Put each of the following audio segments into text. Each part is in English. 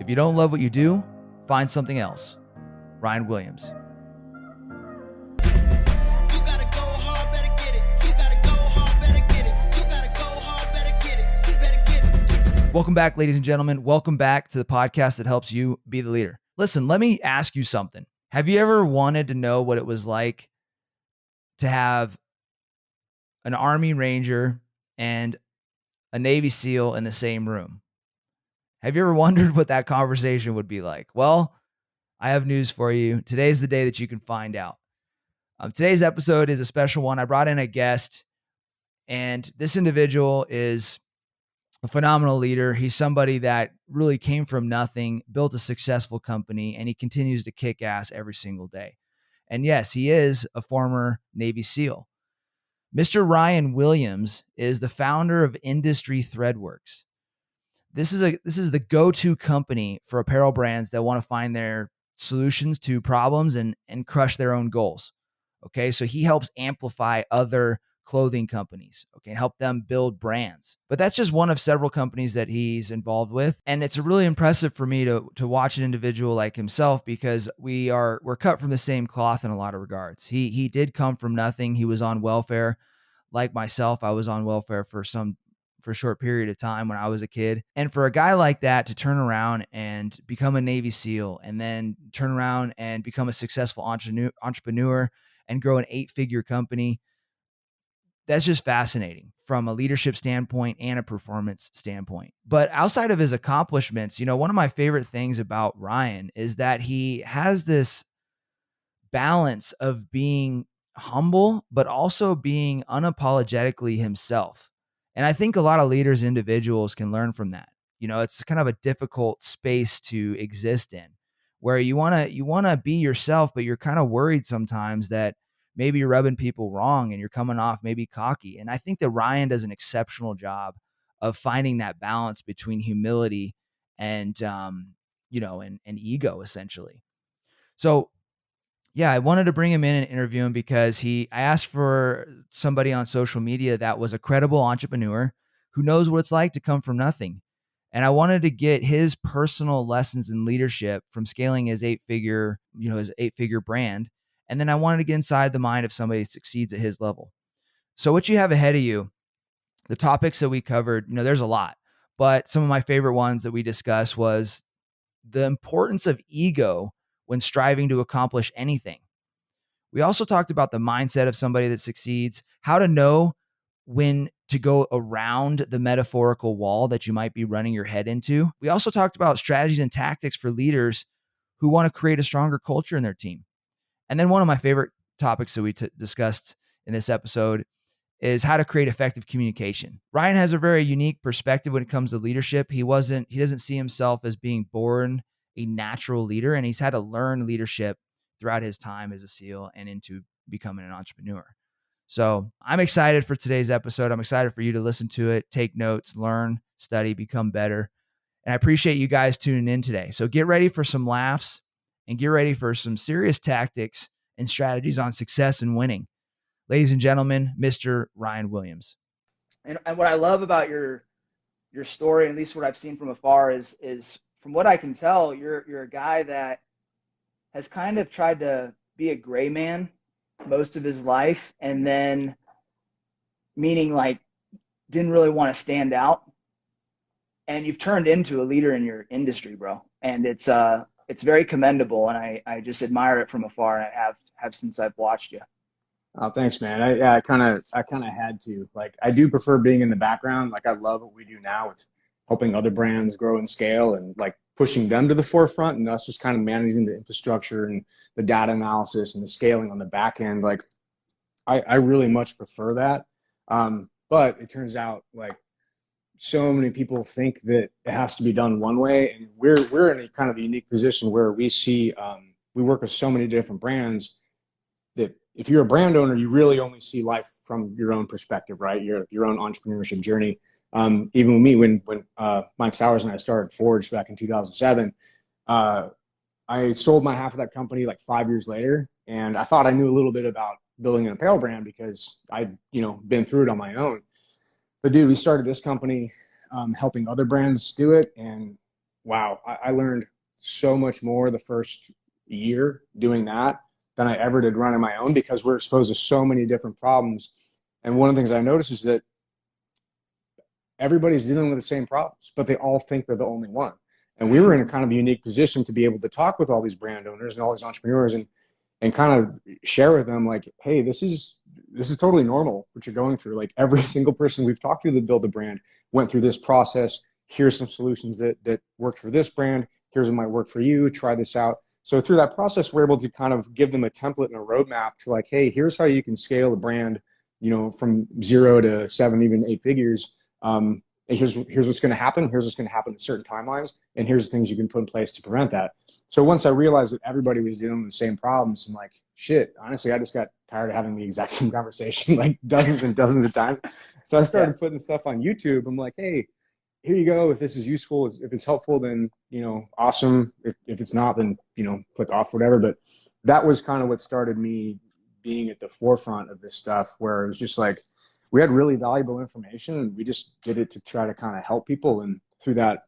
If you don't love what you do, find something else. Ryan Williams. Welcome back, ladies and gentlemen. Welcome back to the podcast that helps you be the leader. Listen, let me ask you something. Have you ever wanted to know what it was like to have an Army Ranger and a Navy SEAL in the same room? Have you ever wondered what that conversation would be like? Well, I have news for you. Today's the day that you can find out. Today's episode is a special one. I brought in a guest, and this individual is a phenomenal leader. He's somebody that really came from nothing, built a successful company, and he continues to kick ass every single day. And yes, he is a former Navy SEAL. Mr. Ryan Williams is the founder of Industry Threadworks. This is the go-to company for apparel brands that want to find their solutions to problems and crush their own goals. Okay, so he helps amplify other clothing companies, okay, and help them build brands. But that's just one of several companies that he's involved with. And it's really impressive for me to watch an individual like himself, because we're cut from the same cloth in a lot of regards. He did come from nothing. He was on welfare. Like myself, I was on welfare for a short period of time when I was a kid. And for a guy like that to turn around and become a Navy SEAL and then turn around and become a successful entrepreneur and grow an 8-figure company, that's just fascinating from a leadership standpoint and a performance standpoint. But outside of his accomplishments, one of my favorite things about Ryan is that he has this balance of being humble, but also being unapologetically himself. And I think a lot of leaders, individuals can learn from that. It's kind of a difficult space to exist in, where you want to be yourself, but you're kind of worried sometimes that maybe you're rubbing people wrong and you're coming off maybe cocky. And I think that Ryan does an exceptional job of finding that balance between humility and, and ego, essentially. So yeah, I wanted to bring him in and interview him because I asked for somebody on social media that was a credible entrepreneur who knows what it's like to come from nothing. And I wanted to get his personal lessons in leadership from scaling his 8-figure brand. And then I wanted to get inside the mind of somebody who succeeds at his level. So what you have ahead of you, the topics that we covered, there's a lot, but some of my favorite ones that we discussed was the importance of ego when striving to accomplish anything. We also talked about the mindset of somebody that succeeds, how to know when to go around the metaphorical wall that you might be running your head into. We also talked about strategies and tactics for leaders who want to create a stronger culture in their team. And then one of my favorite topics that we discussed in this episode is how to create effective communication. Ryan has a very unique perspective when it comes to leadership. He doesn't see himself as being born a natural leader, and he's had to learn leadership throughout his time as a SEAL and into becoming an entrepreneur. So I'm excited for today's episode. I'm excited for you to listen to it, take notes, learn, study, become better. And I appreciate you guys tuning in today. So get ready for some laughs and get ready for some serious tactics and strategies on success and winning. Ladies and gentlemen, Mr. Ryan Williams. And what I love about your story, at least what I've seen from afar, is from what I can tell, you're a guy that has kind of tried to be a gray man most of his life, and then meaning like didn't really want to stand out. And you've turned into a leader in your industry, bro. And it's very commendable, and I just admire it from afar, and I have since I've watched you. Oh, thanks, man. I kind of had to. Like, I do prefer being in the background. Like, I love what we do now with helping other brands grow and scale and like pushing them to the forefront, and us just kind of managing the infrastructure and the data analysis and the scaling on the back end. Like, I really much prefer that. But it turns out like so many people think that it has to be done one way, and we're in a kind of a unique position where we see we work with so many different brands that if you're a brand owner, you really only see life from your own perspective, right? Your own entrepreneurship journey. Even with me, when Mike Sowers and I started Forge back in 2007, I sold my half of that company like 5 years later, and I thought I knew a little bit about building an apparel brand because I'd been through it on my own. But dude, we started this company helping other brands do it, and wow, I learned so much more the first year doing that than I ever did running my own, because we're exposed to so many different problems. And one of the things I noticed is that everybody's dealing with the same problems, but they all think they're the only one. And we were in a kind of unique position to be able to talk with all these brand owners and all these entrepreneurs and kind of share with them like, hey, this is totally normal what you're going through. Like every single person we've talked to that built a brand went through this process. Here's some solutions that worked for this brand. Here's what might work for you. Try this out. So through that process, we're able to kind of give them a template and a roadmap to like, hey, here's how you can scale a brand, from 0 to 7, even 8 figures. And here's what's going to happen. Here's what's going to happen at certain timelines. And here's the things you can put in place to prevent that. So once I realized that everybody was dealing with the same problems, I'm like, shit, honestly, I just got tired of having the exact same conversation like dozens and dozens of times. So I started putting stuff on YouTube. I'm like, hey, here you go. If this is useful, if it's helpful, then, awesome. If it's not, then, click off, whatever. But that was kind of what started me being at the forefront of this stuff, where it was just like, we had really valuable information and we just did it to try to kind of help people. And through that,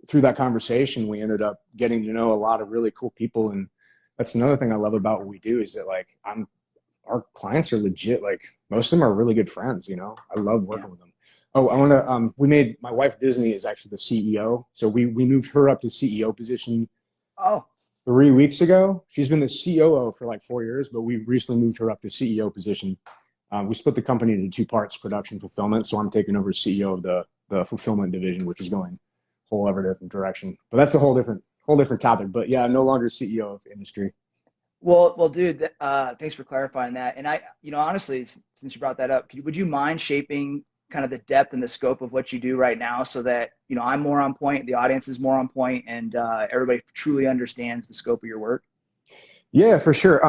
through that conversation, we ended up getting to know a lot of really cool people. And that's another thing I love about what we do is that like our clients are legit. Like most of them are really good friends, I love working with them. Oh, I want to, my wife Disney is actually the CEO. So we moved her up to CEO position. Oh, 3 weeks ago. She's been the COO for like 4 years, but we recently moved her up to CEO position. We split the company into 2 parts, production, fulfillment. So I'm taking over CEO of the fulfillment division, which is going a whole other different direction. But that's a whole different topic. But yeah, I'm no longer CEO of industry. well, dude. Thanks for clarifying that. And honestly, since you brought that up, would you mind shaping kind of the depth and the scope of what you do right now, so that I'm more on point, the audience is more on point, and everybody truly understands the scope of your work? Yeah, for sure.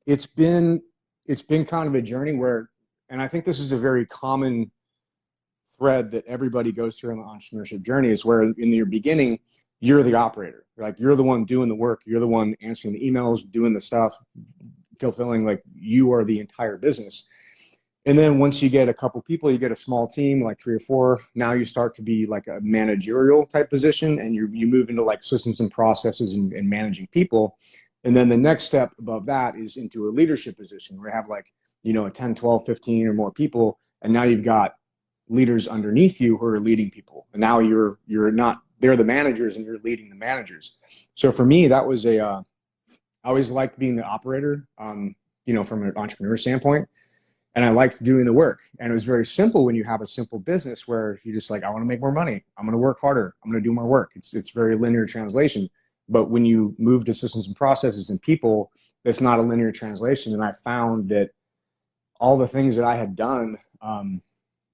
It's been kind of a journey where, and I think this is a very common thread that everybody goes through on the entrepreneurship journey, is where in your beginning, you're the operator. Like you're the one doing the work. You're the one answering the emails, doing the stuff, fulfilling, like you are the entire business. And then once you get a couple people, you get a small team, like 3 or 4. Now you start to be like a managerial type position, and you move into like systems and processes and managing people. And then the next step above that is into a leadership position where you have like, a 10, 12, 15 or more people. And now you've got leaders underneath you who are leading people. And now you're not, they're the managers and you're leading the managers. So for me, that was I always liked being the operator, from an entrepreneur standpoint. And I liked doing the work. And it was very simple when you have a simple business where you just like, I want to make more money. I'm going to work harder. I'm going to do more work. It's very linear translation. But when you move to systems and processes and people, it's not a linear translation. And I found that all the things that I had done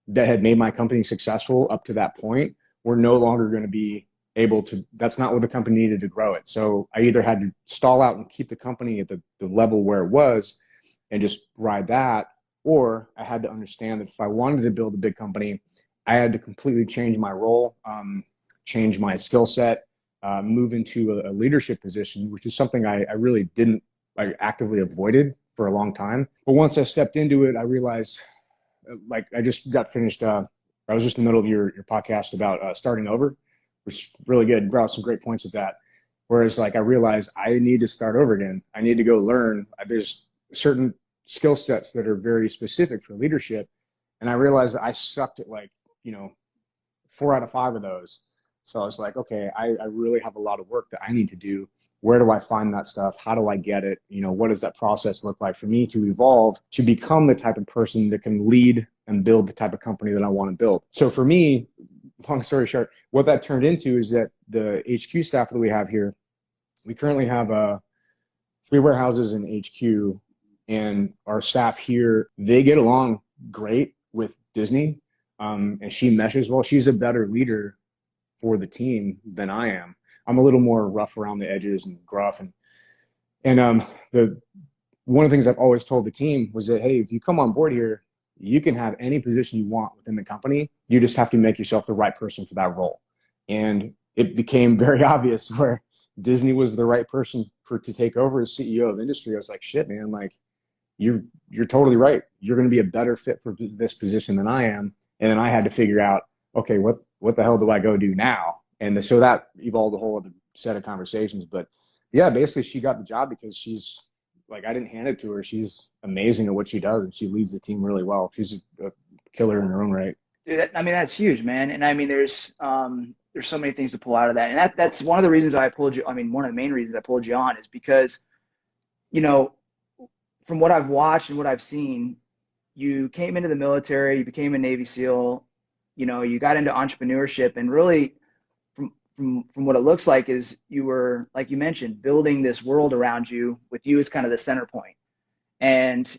that had made my company successful up to that point were no longer going to be able to, that's not what the company needed to grow it. So I either had to stall out and keep the company at the level where it was and just ride that, or I had to understand that if I wanted to build a big company, I had to completely change my role, change my skill set, move into a leadership position, which is something I really didn't, I actively avoided for a long time. But once I stepped into it, I realized, like I just got finished, I was just in the middle of your podcast about starting over, which is really good. Brought some great points with that. Whereas like I realized I need to start over again. I need to go learn. There's certain skill sets that are very specific for leadership. And I realized that I sucked at like, 4 out of 5 of those. So I was like, okay, I really have a lot of work that I need to do. Where do I find that stuff? How do I get it? What does that process look like for me to evolve, to become the type of person that can lead and build the type of company that I want to build? So for me, long story short, what that turned into is that the HQ staff that we have here, we currently have 3 warehouses in HQ, and our staff here, they get along great with Disney, and she meshes well. She's a better leader for the team than I am. I'm a little more rough around the edges and gruff, and the one of the things I've always told the team was that, hey, if you come on board here, you can have any position you want within the company. You just have to make yourself the right person for that role. And it became very obvious where Disney was the right person to take over as CEO of industry. I was like, shit, man, like you're totally right. You're going to be a better fit for this position than I am. And then I had to figure out, okay, what the hell do I go do now? And so that evolved a whole other set of conversations. But yeah, basically she got the job because she's like, I didn't hand it to her. She's amazing at what she does, and she leads the team really well. She's a killer in her own right. Dude, I mean, that's huge, man. And I mean, there's so many things to pull out of that. And that's one of the reasons I pulled you. I mean, one of the main reasons I pulled you on is because, you know, from what I've watched and what I've seen, you came into the military, you became a Navy SEAL, you know, you got into entrepreneurship, and really from what it looks like is you were, like you mentioned, building this world around you with you as kind of the center point. And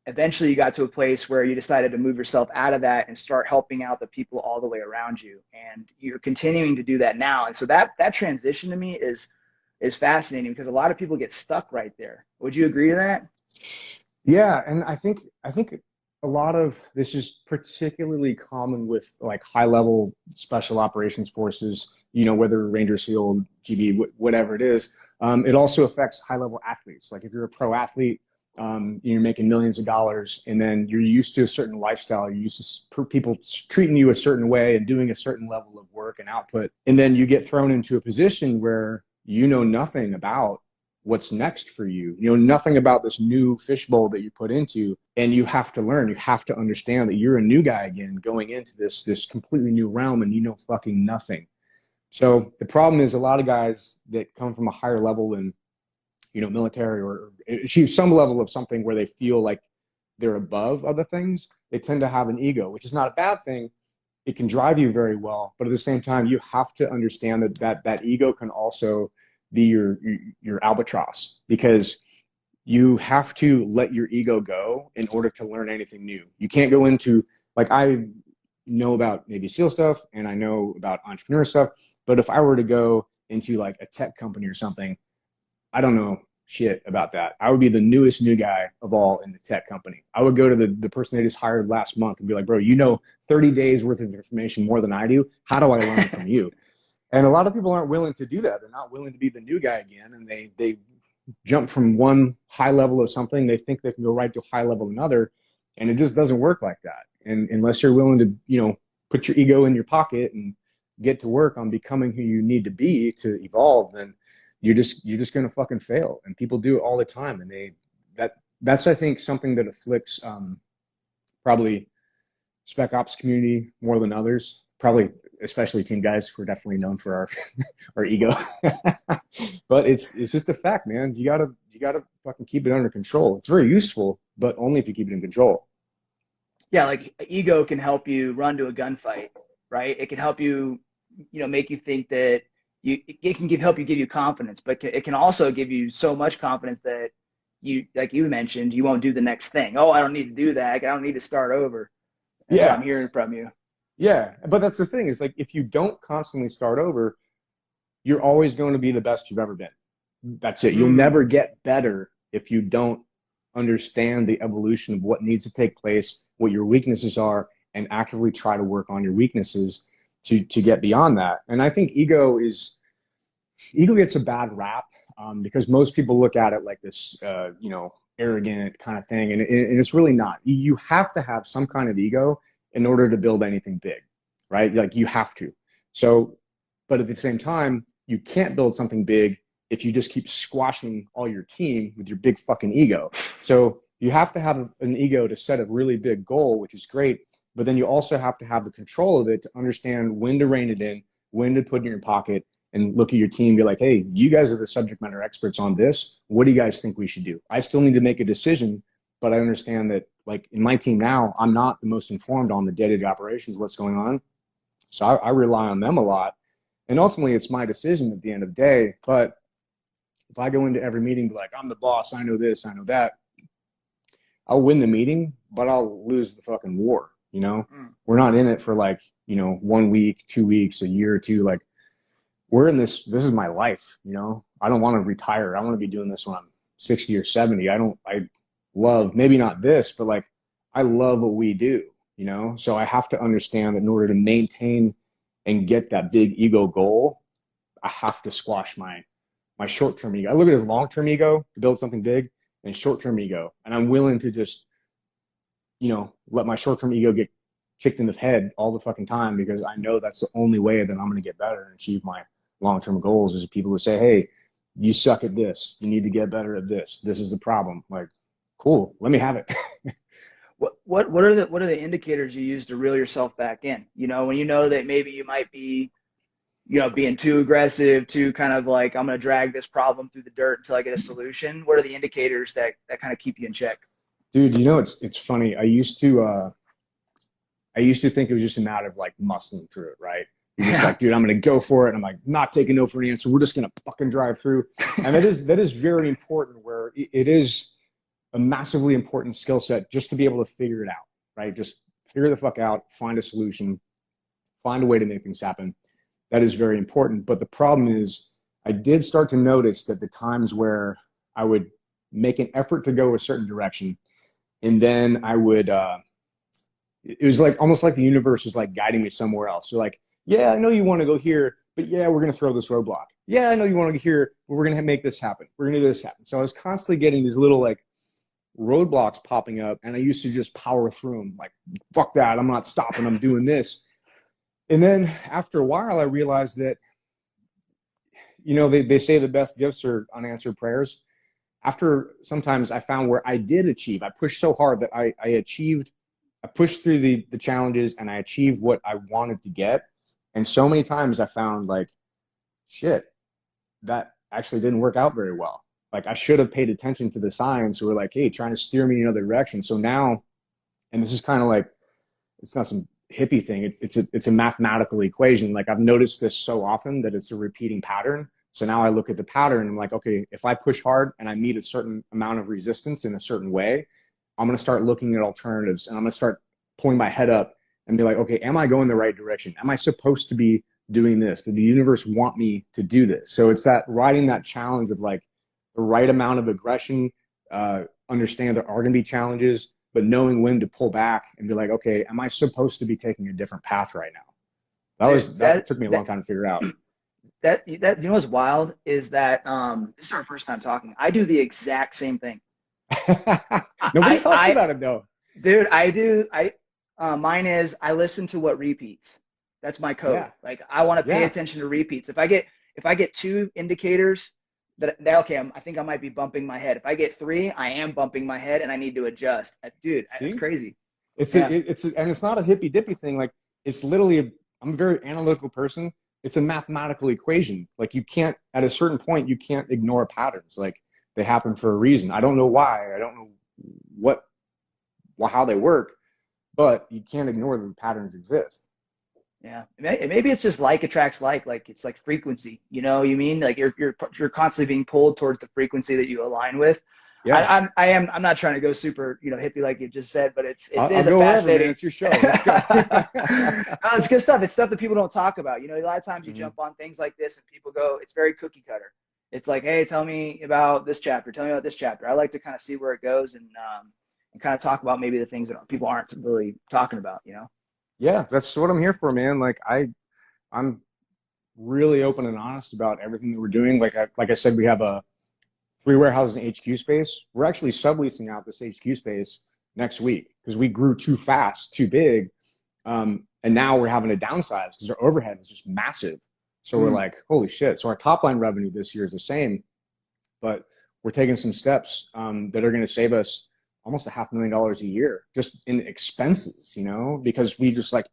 eventually you got to a place where you decided to move yourself out of that and start helping out the people all the way around you. And you're continuing to do that now. And so that transition to me is fascinating, because a lot of people get stuck right there. Would you agree to that? Yeah, and I think a lot of this is particularly common with like high level special operations forces, you know, whether Ranger SEAL, GB, whatever it is. It also affects high level athletes. Like if you're a pro athlete, you're making millions of dollars, and then you're used to a certain lifestyle, you're used to people treating you a certain way and doing a certain level of work and output. And then you get thrown into a position where you know nothing about what's next for you. You know nothing about this new fishbowl that you put into, and you have to learn. You have to understand that you're a new guy again, going into this completely new realm, and you know fucking nothing. So the problem is a lot of guys that come from a higher level in, you know, military or achieve some level of something where they feel like they're above other things, they tend to have an ego, which is not a bad thing. It can drive you very well, but at the same time, you have to understand that ego can also be your albatross, because you have to let your ego go in order to learn anything new. You can't go into, like, I know about Navy SEAL stuff and I know about entrepreneur stuff, but if I were to go into like a tech company or something, I don't know shit about that. I would be the newest new guy of all in the tech company. I would go to the person they just hired last month and be like, bro, you know 30 days worth of information more than I do. How do I learn it from you? And a lot of people aren't willing to do that. They're not willing to be the new guy again. And they jump from one high level of something. They think they can go right to a high level of another. And it just doesn't work like that. And unless you're willing to, you know, put your ego in your pocket and get to work on becoming who you need to be to evolve, then you're just going to fucking fail. And people do it all the time. And that's, I think, something that afflicts probably spec ops community more than others, probably especially team guys who are definitely known for our ego. But it's just a fact, man. You gotta fucking keep it under control. It's very useful, but only if you keep it in control. Yeah, like ego can help you run to a gunfight, right? It can help you, you know, make you think that it can help you give you confidence, but it can also give you so much confidence that you, like you mentioned, you won't do the next thing. Oh, I don't need to do that. I don't need to start over. That's what Yeah. I'm hearing from you. Yeah. But that's the thing, is like, if you don't constantly start over, you're always going to be the best you've ever been. That's it. You'll never get better if you don't understand the evolution of what needs to take place, what your weaknesses are, and actively try to work on your weaknesses to get beyond that. And I think ego gets a bad rap, because most people look at it like this, you know, arrogant kind of thing, and it's really not. You have to have some kind of ego in order to build anything big, right? Like, you have to. So, but at the same time, you can't build something big if you just keep squashing all your team with your big fucking ego. So you have to have an ego to set a really big goal, which is great. But then you also have to have the control of it to understand when to rein it in, when to put it in your pocket, and look at your team and be like, hey, you guys are the subject matter experts on this. What do you guys think we should do? I still need to make a decision, but I understand that, like, in my team now, I'm not the most informed on the day-to-day operations, what's going on. So I rely on them a lot. And ultimately, it's my decision at the end of the day. But if I go into every meeting be like, I'm the boss, I know this, I know that, I'll win the meeting, but I'll lose the fucking war. You know, we're not in it for, like, you know, 1 week, 2 weeks, a year or two. Like, we're in this is my life. You know, I don't want to retire. I want to be doing this when I'm 60 or 70. I love, maybe not this, but like, I love what we do, you know? So I have to understand that in order to maintain and get that big ego goal, I have to squash my short-term ego. I look at it as long-term ego to build something big, and short-term ego. And I'm willing to just, you know, let my short-term ego get kicked in the head all the fucking time, because I know that's the only way that I'm going to get better and achieve my long-term goals, is people who say, hey, you suck at this. You need to get better at this. This is the problem. Like, cool, let me have it. What are the indicators you use to reel yourself back in? You know, when you know that maybe you might be, you know, being too aggressive, too kind of like, I'm going to drag this problem through the dirt until I get a solution. What are the indicators that kind of keep you in check? Dude, you know, it's funny. I used to think it was just a matter of like muscling through it, right? You're just like, dude, I'm going to go for it. And I'm like, not taking no for an answer. We're just going to fucking drive through. And that is very important, where it is a massively important skill set just to be able to figure it out, right? Just figure the fuck out, find a solution, find a way to make things happen. That is very important. But the problem is, I did start to notice that the times where I would make an effort to go a certain direction, and then I would, it was like almost like the universe was like guiding me somewhere else. So like, yeah, I know you want to go here, but yeah, we're going to throw this roadblock. Yeah, I know you want to go here, but we're going to make this happen. We're going to do this happen. So I was constantly getting these little like roadblocks popping up, and I used to just power through them. Like, fuck that, I'm not stopping, I'm doing this. And then after a while, I realized that, you know, they say the best gifts are unanswered prayers. After sometimes I found where I did achieve, I pushed so hard that I pushed through the challenges and I achieved what I wanted to get. And so many times I found like, shit, that actually didn't work out very well. Like, I should have paid attention to the signs who were like, hey, trying to steer me in another direction. So now, and this is kind of like, it's not some hippie thing. It's a mathematical equation. Like, I've noticed this so often that it's a repeating pattern. So now I look at the pattern and I'm like, okay, if I push hard and I meet a certain amount of resistance in a certain way, I'm going to start looking at alternatives, and I'm going to start pulling my head up and be like, okay, am I going the right direction? Am I supposed to be doing this? Did the universe want me to do this? So it's that riding that challenge of like the right amount of aggression, understand there are going to be challenges, but knowing when to pull back and be like, okay, am I supposed to be taking a different path right now? That took me a long time to figure out. That you know what's wild is that this is our first time talking. I do the exact same thing. Nobody talks about it though. Dude, I do. Mine is, I listen to what repeats. That's my code. Yeah. Like, I want to pay attention to repeats. If I get 2 indicators that okay, I think I might be bumping my head. If I get 3, I am bumping my head and I need to adjust. Dude, it's crazy. And it's not a hippy dippy thing. Like, it's literally, I'm a very analytical person. It's a mathematical equation. Like, you can't, at a certain point, you can't ignore patterns. Like, they happen for a reason. I don't know why. I don't know how they work, but you can't ignore that the patterns exist. Yeah, maybe it's just like attracts like it's like frequency. You know what you mean? Like, you're constantly being pulled towards the frequency that you align with. Yeah, I'm not trying to go super, you know, hippie like you just said, but it is a fascinating. It's your show. Let's go. No, it's good stuff. It's stuff that people don't talk about. You know, a lot of times you jump on things like this and people go, it's very cookie cutter. It's like, hey, tell me about this chapter. Tell me about this chapter. I like to kind of see where it goes and kind of talk about maybe the things that people aren't really talking about, you know? Yeah, that's what I'm here for, man. Like, I'm really open and honest about everything that we're doing. Like I said, we have 3 warehouses in HQ space. We're actually subleasing out this HQ space next week because we grew too fast, too big. And now we're having to downsize because our overhead is just massive. So we're like, holy shit. So our top line revenue this year is the same, but we're taking some steps that are going to save us almost $500,000 a year just in expenses, you know, because we just like,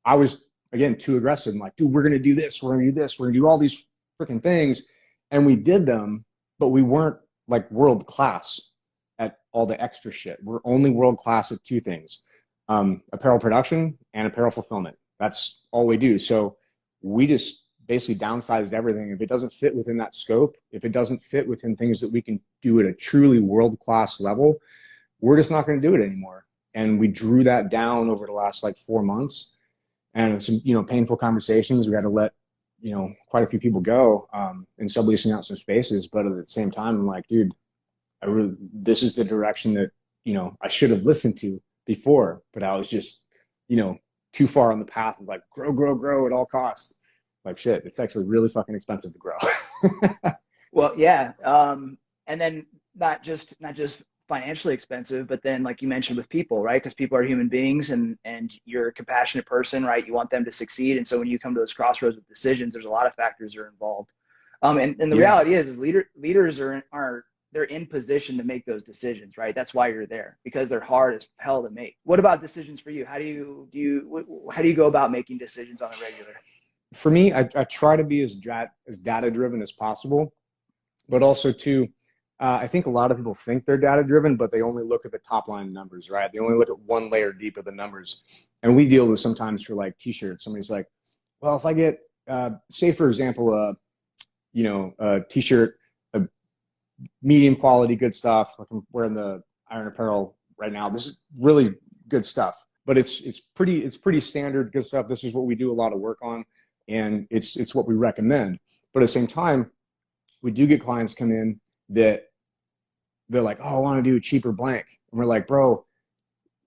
I was, again, too aggressive. I'm like, dude, we're going to do this. We're going to do this. We're going to do all these freaking things. And we did them, but we weren't like world class at all the extra shit. We're only world class at 2 things, apparel production and apparel fulfillment. That's all we do. So we just basically downsized everything. If it doesn't fit within that scope, if it doesn't fit within things that we can do at a truly world-class level, we're just not going to do it anymore. And we drew that down over the last like 4 months, and some, you know, painful conversations. We had to let, you know, quite a few people go and subleasing out some spaces. But at the same time, I'm like, dude, this is the direction that, you know, I should have listened to before, but I was just, you know, too far on the path of like grow at all costs. Like, shit, it's actually really fucking expensive to grow. Well, yeah. And then not just financially expensive, but then like you mentioned with people, right? Because people are human beings, and you're a compassionate person, right? You want them to succeed. And so when you come to those crossroads with decisions, there's a lot of factors that are involved. And the Yeah. reality is leaders are they're in position to make those decisions, right? That's why you're there, because they're hard as hell to make. What about decisions for you? How do you go about making decisions on a regular? For me, I try to be as data driven as possible, but also too, I think a lot of people think they're data driven, but they only look at the top line numbers, right? They only look at one layer deep of the numbers. And we deal with sometimes for like t-shirts. Somebody's like, well, if I get, say for example, a t-shirt, a medium quality, good stuff. Like I'm wearing the Iron Apparel right now. This is really good stuff, but it's pretty standard good stuff. This is what we do a lot of work on, and it's what we recommend. But at the same time, we do get clients come in that they're like, oh, I want to do a cheaper blank, and we're like, bro,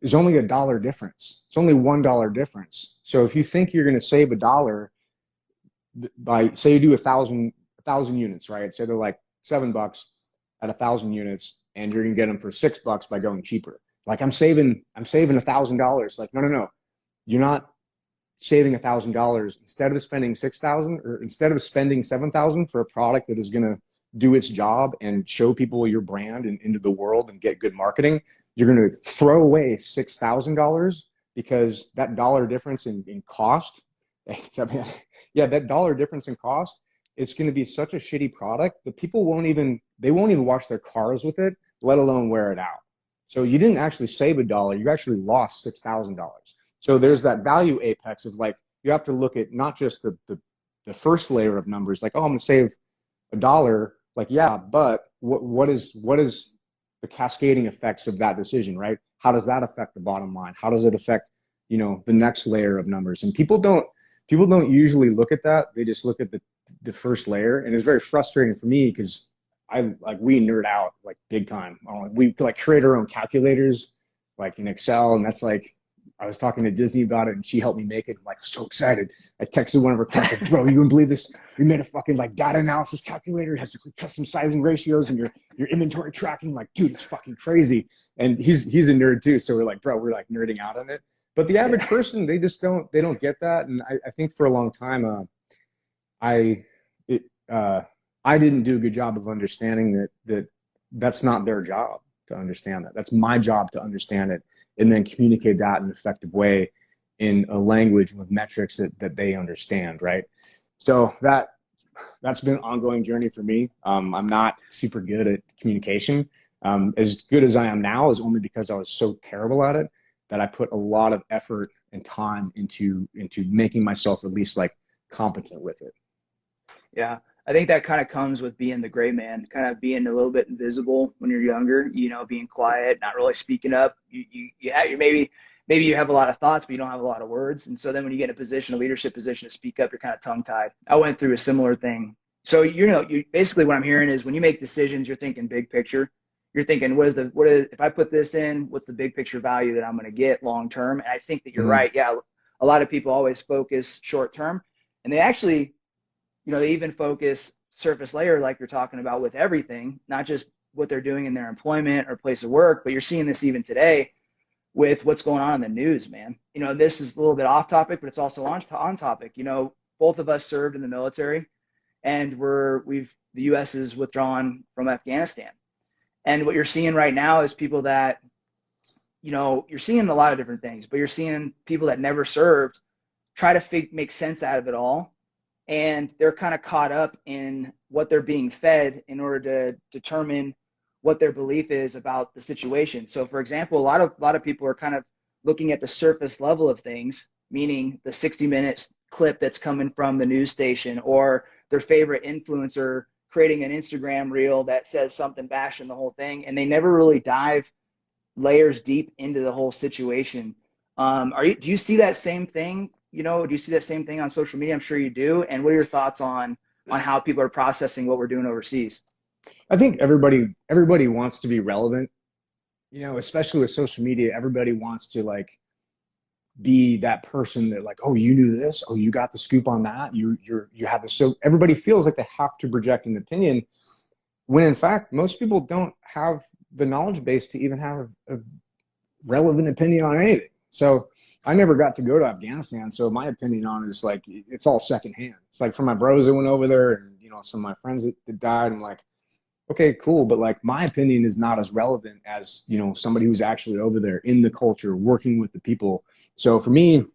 there's only $1 difference. It's only $1 difference. So if you think you're going to save $1 by, say you do 1,000 units, right? Say they're like $7 at 1,000 units, and you're gonna get them for $6 by going cheaper. Like I'm saving $1,000. Like no, you're not saving $1,000. Instead of spending 6,000, or instead of spending 7,000 for a product that is gonna do its job and show people your brand and into the world and get good marketing, you're gonna throw away $6,000 because that dollar difference in cost. Yeah, that dollar difference in cost, it's going to be such a shitty product that people won't even wash their cars with it, let alone wear it out. So you didn't actually save $1, you actually lost $6,000. So there's that value apex of like, you have to look at not just the first layer of numbers, like, oh, I'm going to save $1. Like, yeah, but what is the cascading effects of that decision, right? How does that affect the bottom line? How does it affect, the next layer of numbers? And people don't usually look at that. They just look at the first layer, and it's very frustrating for me because we nerd out like big time. We like create our own calculators like in Excel, and that's like, I was talking to Disney about it, and she helped me make it. I'm like, so excited. I texted one of her clients, like, bro, you wouldn't believe this. We made a fucking like data analysis calculator. It has custom sizing ratios and your inventory tracking. Like, dude, it's fucking crazy. And he's a nerd too. So we're like like nerding out on it. But the average person, they don't get that. And I think for a long time, I didn't do a good job of understanding that's not their job to understand that. That's my job to understand it and then communicate that in an effective way in a language with metrics that they understand, right? So that's been an ongoing journey for me. I'm not super good at communication. As good as I am now is only because I was so terrible at it that I put a lot of effort and time into making myself at least like competent with it. Yeah. I think that kind of comes with being the gray man, kind of being a little bit invisible when you're younger, being quiet, not really speaking up. Maybe you have a lot of thoughts, but you don't have a lot of words. And so then when you get in a leadership position to speak up, you're kind of tongue tied. I went through a similar thing. So, you basically what I'm hearing is when you make decisions, you're thinking big picture. You're thinking, if I put this in, what's the big picture value that I'm going to get long term? And I think that you're right. Yeah. A lot of people always focus short term, and they actually, they even focus surface layer, like you're talking about with everything, not just what they're doing in their employment or place of work, but you're seeing this even today with what's going on in the news, man. This is a little bit off topic, but it's also on topic. Both of us served in the military, and the U.S. is withdrawn from Afghanistan. And what you're seeing right now is people that, you're seeing a lot of different things, but you're seeing people that never served try to make sense out of it all. And they're kind of caught up in what they're being fed in order to determine what their belief is about the situation. So, for example, a lot of people are kind of looking at the surface level of things, meaning the 60-minute clip that's coming from the news station, or their favorite influencer creating an Instagram reel that says something bashing the whole thing, and they never really dive layers deep into the whole situation. Do you see that same thing? Do you see that same thing on social media? I'm sure you do. And what are your thoughts on how people are processing what we're doing overseas? I think everybody wants to be relevant, especially with social media. Everybody wants to like be that person that like, oh, you knew this, oh, you got the scoop on that, you have this. So everybody feels like they have to project an opinion, when in fact most people don't have the knowledge base to even have a relevant opinion on anything. So I never got to go to Afghanistan. So my opinion on it is like, it's all secondhand. It's like for my bros that went over there and, you know, some of my friends that died, I'm like, okay, cool. But like my opinion is not as relevant as, you know, somebody who's actually over there in the culture, working with the people. So for me,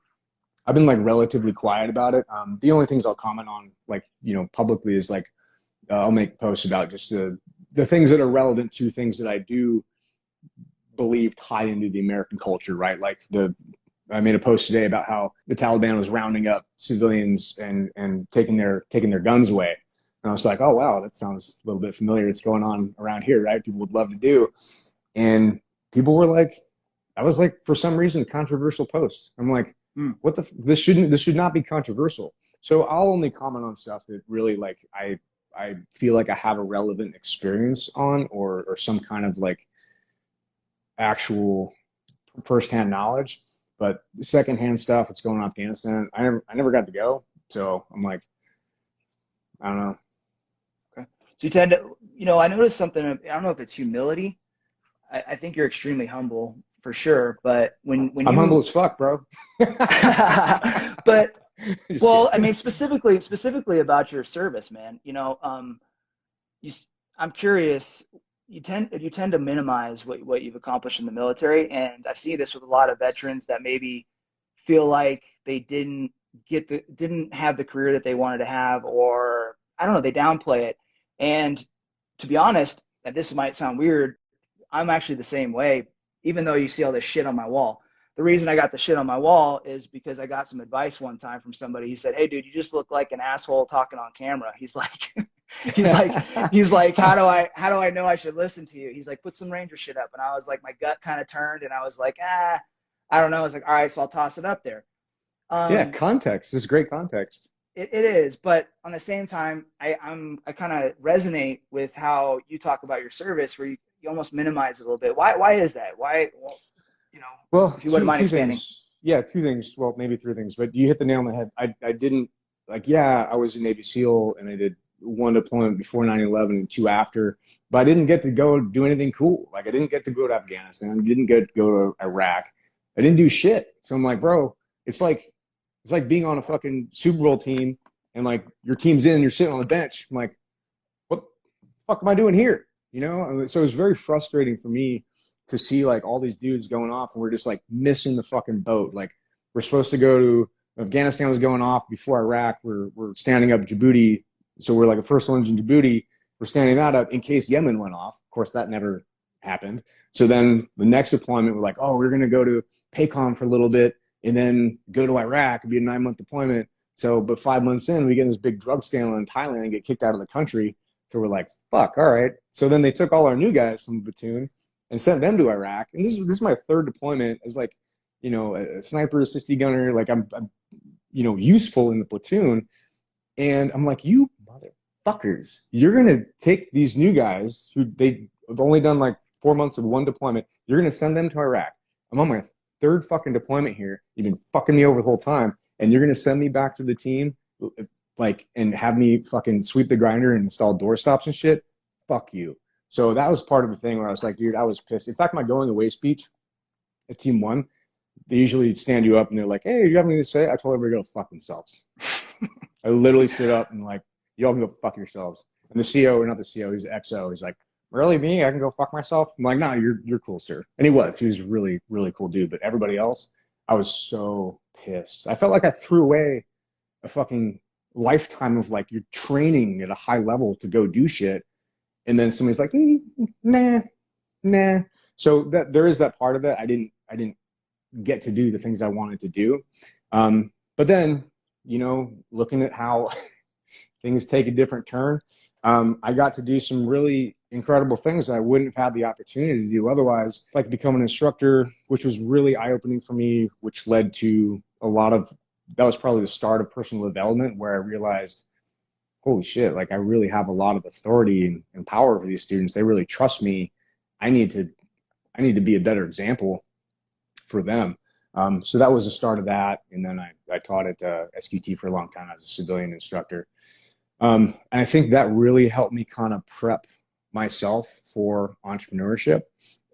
I've been like relatively quiet about it. The only things I'll comment on, like, you know, publicly is like, I'll make posts about just the things that are relevant to things that I do believe tie into the American culture, right? Like I made a post today about how the Taliban was rounding up civilians and taking their guns away. And I was like, oh, wow, that sounds a little bit familiar. It's going on around here, right? People would love to do. And people were like, I was like, for some reason, controversial post. I'm like, what this should not be controversial. So I'll only comment on stuff that really like I feel like I have a relevant experience on or some kind of like actual firsthand knowledge. But secondhand stuff, what's going on in Afghanistan, I never got to go. So I'm like, I don't know. Okay. So you tend to, you know, I noticed something, I don't know if it's humility. I think you're extremely humble for sure. But when I'm humble as fuck, bro. But well, I mean, specifically about your service, man, you know, I'm curious, you tend to minimize what you've accomplished in the military, and I've seen this with a lot of veterans that maybe feel like they didn't have the career that they wanted to have, or I don't know, they downplay it. And to be honest, and this might sound weird, I'm actually the same way, even though you see all this shit on my wall. The reason I got the shit on my wall is because I got some advice one time from somebody. He said, "Hey, dude, you just look like an asshole talking on camera." He's like, he's like, how do I know I should listen to you? He's like, put some Ranger shit up. And I was like, my gut kind of turned, and I was like, I don't know. I was like, all right, so I'll toss it up there. Yeah, context. This is great context. It is, but on the same time, I kind of resonate with how you talk about your service, where you almost minimize it a little bit. Why is that? Why? Well, you know, well, if you wouldn't mind two expanding. things. Yeah, two things. Well, maybe three things, but you hit the nail on the head. I didn't like, yeah, I was a Navy SEAL and I did one deployment before 9/11 and two after, but I didn't get to go do anything cool. Like I didn't get to go to Afghanistan. I didn't get to go to Iraq. I didn't do shit. So I'm like, bro, it's like being on a fucking Super Bowl team and like your team's in and you're sitting on the bench. I'm like, what the fuck am I doing here? You know? So it was very frustrating for me to see like all these dudes going off and we're just like missing the fucking boat. Like we're supposed to go to Afghanistan was going off before Iraq. We're standing up Djibouti. So we're like the first ones in Djibouti. We're standing that up in case Yemen went off. Of course, that never happened. So then the next deployment, we're like, oh, we're going to go to PACOM for a little bit and then go to Iraq. It'd be a 9-month deployment. So, but 5 months in, we get this big drug scandal in Thailand and get kicked out of the country. So we're like, fuck, all right. So then they took all our new guys from the platoon and sent them to Iraq. And this is my third deployment as like, you know, a sniper, assisty gunner. Like I'm, you know, useful in the platoon. And I'm like, you motherfuckers, you're going to take these new guys who they've only done like 4 months of one deployment. You're going to send them to Iraq. I'm on my third fucking deployment here. You've been fucking me over the whole time. And you're going to send me back to the team like, and have me fucking sweep the grinder and install door stops and shit. Fuck you. So that was part of the thing where I was like, dude, I was pissed. In fact, my going away speech at Team 1, they usually stand you up and they're like, hey, you have anything to say? I told everybody to go fuck themselves. I literally stood up and like, y'all can go fuck yourselves. And the CO, or not the CO, he's the XO. He's like, really, me? I can go fuck myself? I'm like, no, you're cool, sir. And he was a really, really cool dude. But everybody else, I was so pissed. I felt like I threw away a fucking lifetime of like, you're training at a high level to go do shit. And then somebody's like, nah. So that there is that part of it. I didn't get to do the things I wanted to do. But then, you know, looking at how things take a different turn, I got to do some really incredible things that I wouldn't have had the opportunity to do otherwise, like become an instructor, which was really eye-opening for me, which led to that was probably the start of personal development, where I realized, holy shit, like I really have a lot of authority and power over these students. They really trust me. I need to be a better example for them. So that was the start of that. And then I taught at SQT for a long time as a civilian instructor. And I think that really helped me kind of prep myself for entrepreneurship.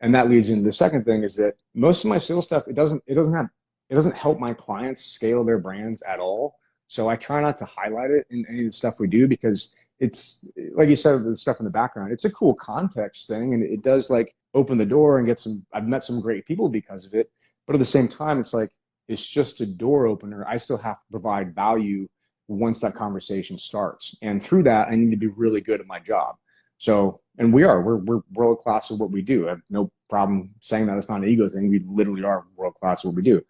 And that leads into the second thing is that most of my sales stuff, it doesn't help my clients scale their brands at all. So I try not to highlight it in any of the stuff we do because it's like you said, the stuff in the background, it's a cool context thing. And it does like open the door and I've met some great people because of it. But at the same time, it's like, it's just a door opener. I still have to provide value once that conversation starts. And through that, I need to be really good at my job. So, and we're world class at what we do. I have no problem saying that. It's not an ego thing. We literally are world class at what we do.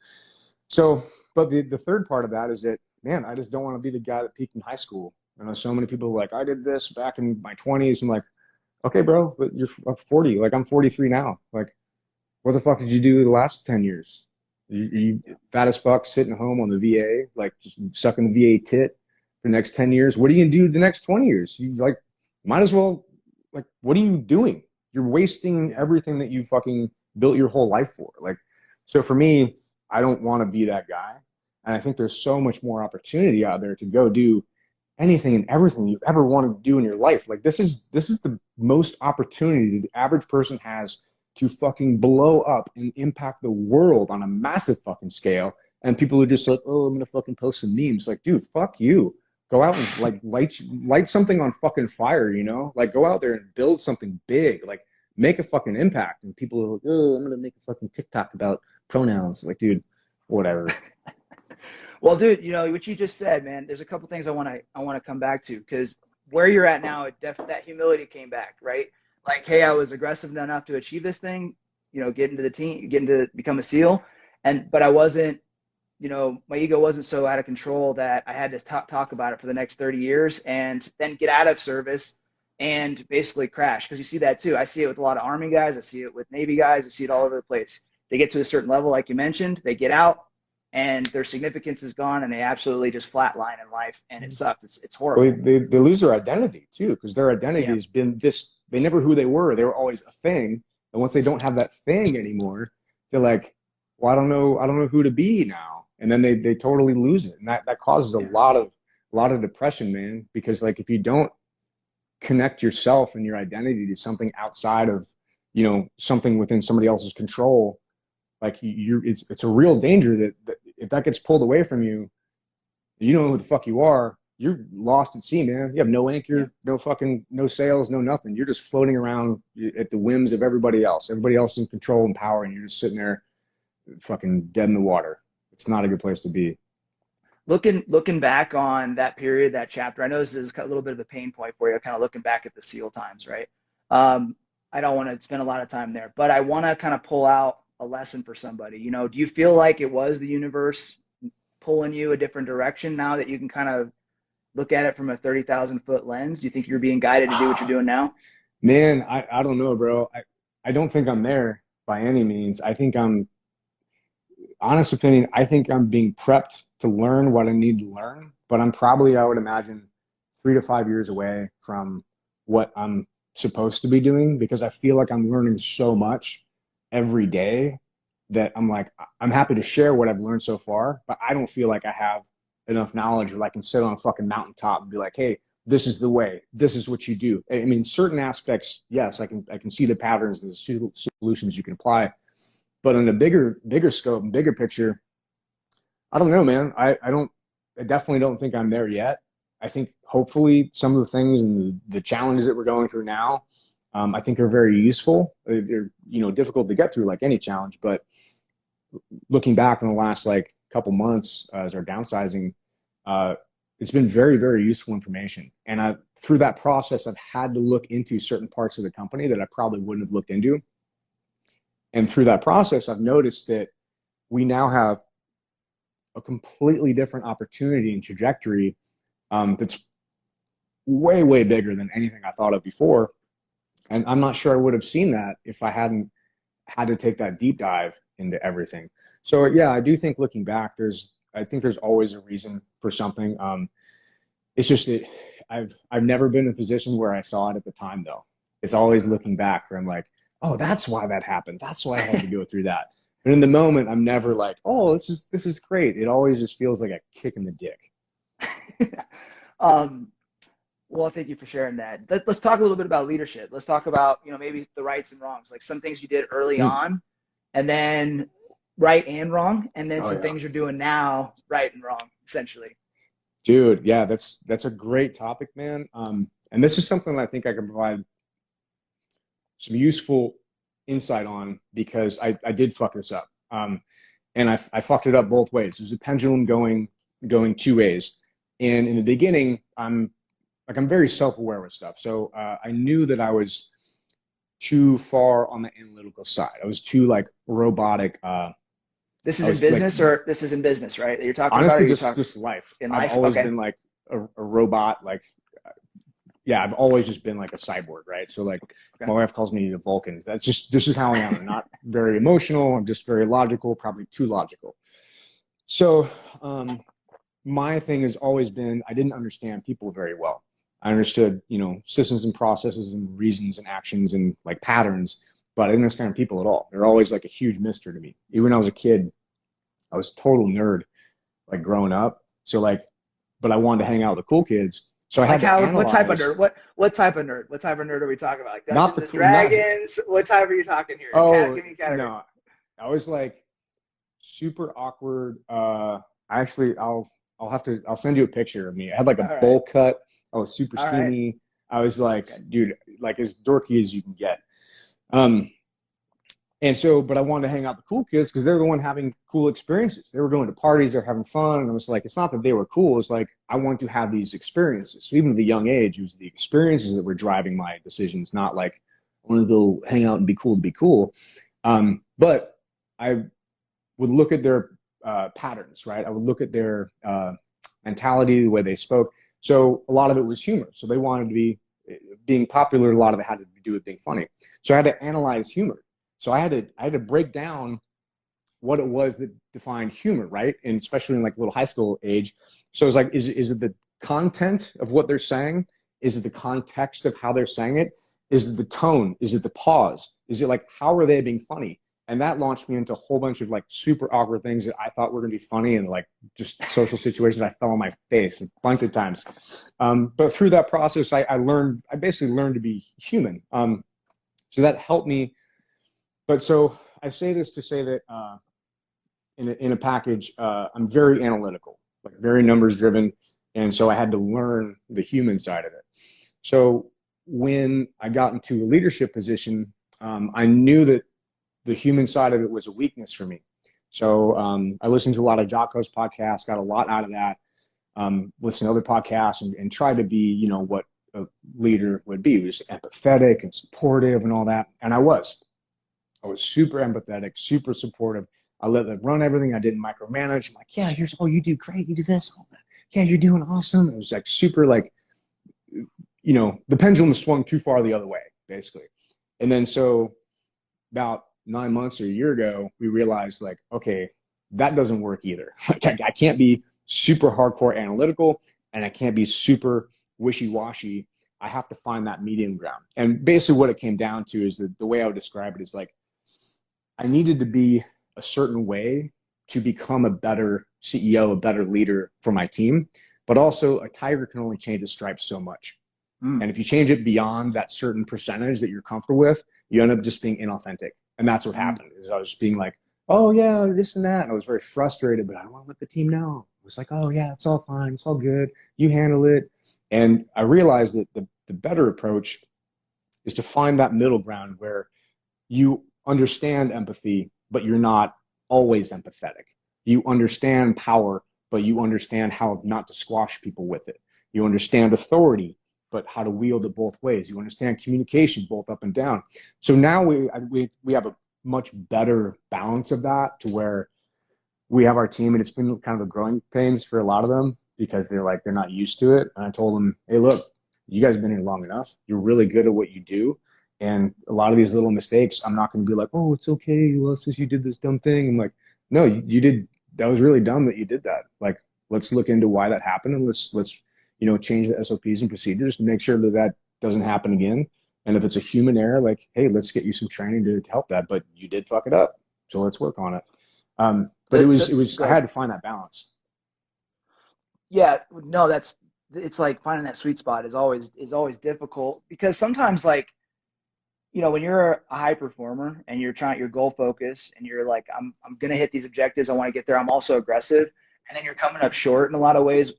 So, but the third part of that is that, man, I just don't want to be the guy that peaked in high school. I know so many people are like, I did this back in my 20s. I'm like, okay, bro, but you're 40. Like, I'm 43 now. Like, what the fuck did you do the last 10 years? You fat as fuck sitting at home on the VA, like just sucking the VA tit for the next 10 years. What are you going to do the next 20 years? You like, might as well, like, what are you doing? You're wasting everything that you fucking built your whole life for. Like, so for me, I don't want to be that guy. And I think there's so much more opportunity out there to go do anything and everything you've ever wanted to do in your life. Like this is the most opportunity the average person has to fucking blow up and impact the world on a massive fucking scale. And people are just like, oh, I'm gonna fucking post some memes. Like, dude, fuck you. Go out and like light something on fucking fire, you know? Like go out there and build something big. Like make a fucking impact. And people are like, oh, I'm gonna make a fucking TikTok about pronouns. Like, dude, whatever. Well, dude, you know what you just said, man. There's a couple things I want to come back to because where you're at now, that humility came back, right? Like, hey, I was aggressive enough to achieve this thing, you know, get into the team, getting to become a SEAL, but I wasn't, you know, my ego wasn't so out of control that I had to talk about it for the next 30 years and then get out of service and basically crash. Because you see that too. I see it with a lot of Army guys. I see it with Navy guys. I see it all over the place. They get to a certain level, like you mentioned, they get out, and their significance is gone and they absolutely just flatline in life and it sucks. It's horrible. Well, they lose their identity too because their identity has been this. They never who they were. They were always a thing. And once they don't have that thing anymore, they're like, well, I don't know who to be now. And then they totally lose it. And that causes a lot of depression, man, because like if you don't connect yourself and your identity to something outside of, you know, something within somebody else's control, like it's a real danger that if that gets pulled away from you, you don't know who the fuck you are. You're lost at sea, man. You have no anchor, no sails, no nothing. You're just floating around at the whims of everybody else. Everybody else is in control and power, and you're just sitting there fucking dead in the water. It's not a good place to be. Looking back on that period, that chapter, I know this is a little bit of a pain point for you, kind of looking back at the SEAL times, right? I don't want to spend a lot of time there, but I want to kind of pull out a lesson for somebody. You know, do you feel like it was the universe pulling you a different direction now that you can kind of look at it from a 30,000 foot lens? Do you think you're being guided to do what you're doing now? Man, I don't know, bro. I don't think I'm there by any means. I think honest opinion, I think I'm being prepped to learn what I need to learn, but I'm probably, I would imagine, 3 to 5 years away from what I'm supposed to be doing because I feel like I'm learning so much every day that I'm like, I'm happy to share what I've learned so far, but I don't feel like I have enough knowledge where I can sit on a fucking mountaintop and be like, hey, this is the way, this is what you do. I mean, certain aspects, yes, I can see the patterns, the solutions you can apply, but on a bigger scope and bigger picture, I don't know, man. I definitely don't think I'm there yet. I think hopefully some of the things and the challenges that we're going through now, I think are very useful. They're, you know, difficult to get through like any challenge, but looking back in the last like couple months as our downsizing, it's been very, very useful information. And through that process, I've had to look into certain parts of the company that I probably wouldn't have looked into. And through that process, I've noticed that we now have a completely different opportunity and trajectory that's way, way bigger than anything I thought of before. And I'm not sure I would have seen that if I hadn't had to take that deep dive into everything. So yeah, I do think looking back, I think there's always a reason for something. It's just that I've never been in a position where I saw it at the time though. It's always looking back where I'm like, oh, that's why that happened. That's why I had to go through that. But in the moment, I'm never like, oh, this is great. It always just feels like a kick in the dick. Well, thank you for sharing that. Let's talk a little bit about leadership. Let's talk about, maybe the rights and wrongs, like some things you did early Mm. on and then right and wrong, and then Oh some yeah, things you're doing now, right and wrong, essentially. dude. Yeah, that's a great topic, man. And this is something I think I can provide some useful insight on because I did fuck this up. And I fucked it up both ways. There's a pendulum going two ways. And in the beginning, I'm very self-aware with stuff. So I knew that I was too far on the analytical side. I was too like robotic. This I is in was like, business, or this is in business, right? That you're talking about, or honestly, you're just talking just life. in I've life? always Okay. been like a robot. Like, yeah, I've always just been like a cyborg, right? So like, Okay. my wife calls me the Vulcan. That's just this is how I am. I'm not very emotional. I'm just very logical, probably too logical. So my thing has always been I didn't understand people very well. I understood, systems and processes and reasons and actions and like patterns, but I didn't understand people at all. They're always like a huge mystery to me. Even when I was a kid, I was a total nerd, like growing up. So like, but I wanted to hang out with the cool kids. So I Like had to how? What type of analyze, nerd? What type of nerd? What type of nerd are we talking about? Like not Dungeons the and cool, not, Dragons? What type are you talking here? oh, Give me a category. no. I was like super awkward. Actually, I'll send you a picture of me. I had like a All right. bowl cut. I was super All right. skinny. I was like, Okay. dude, like as dorky as you can get. Um, and so, but I wanted to hang out with the cool kids because they're the one having cool experiences. They were going to parties, they're having fun. And I was like, it's not that they were cool. It's like, I want to have these experiences. So even at the young age, it was the experiences that were driving my decisions, not like, I want to go hang out and be cool to be cool. But I would look at their patterns, right? I would look at their mentality, the way they spoke. So a lot of it was humor. So they wanted to be being popular. A lot of it had to do with being funny. So I had to analyze humor. So I had to break down what it was that defined humor, right? And especially in like little high school age. So it's like, is it the content of what they're saying? Is it the context of how they're saying it? Is it the tone? Is it the pause? Is it like, how are they being funny? And that launched me into a whole bunch of like super awkward things that I thought were going to be funny and like just social situations. I fell on my face a bunch of times. But through that process, I basically learned to be human. So that helped me. But so I say this to say that in a package, I'm very analytical, like very numbers driven. And so I had to learn the human side of it. So when I got into a leadership position, I knew that the human side of it was a weakness for me. So I listened to a lot of Jocko's podcasts, got a lot out of that. Listened to other podcasts and tried to be, what a leader would be. He was empathetic and supportive and all that. And I was super empathetic, super supportive. I let them run everything. I didn't micromanage. I'm like, yeah, you do great. You do this. Yeah, you're doing awesome. It was like super like, the pendulum swung too far the other way, basically. And then so about 9 months or a year ago, we realized like, okay, that doesn't work either. Like I can't be super hardcore analytical and I can't be super wishy-washy. I have to find that medium ground. And basically what it came down to is that the way I would describe it is like, I needed to be a certain way to become a better CEO, a better leader for my team. But also a tiger can only change its stripes so much. And if you change it beyond that certain percentage that you're comfortable with, you end up just being inauthentic. And that's what happened is I was being like, oh yeah, this and that. And I was very frustrated, but I don't want to let the team know. It was like, oh yeah, it's all fine. It's all good. You handle it. And I realized that the better approach is to find that middle ground where you understand empathy, but you're not always empathetic. You understand power, but you understand how not to squash people with it. You understand authority, but how to wield it both ways. You understand communication both up and down. So now we have a much better balance of that to where we have our team, and it's been kind of a growing pains for a lot of them because they're not used to it. And I told them, hey, look, you guys have been here long enough. You're really good at what you do. And a lot of these little mistakes, I'm not going to be like, oh, it's okay, since you did this dumb thing. I'm like, no, you did. That was really dumb that you did that. Like, let's look into why that happened, and let's change the SOPs and procedures to make sure that that doesn't happen again. And if it's a human error, like, hey, let's get you some training to help that. But you did fuck it up, so let's work on it. But So, it so was I good. had to find that balance. Yeah, no, that's it's like finding that sweet spot is always difficult, because sometimes, like, when you're a high performer and you're goal focused and you're like, I'm going to hit these objectives. I want to get there. I'm also aggressive. And then you're coming up short in a lot of ways.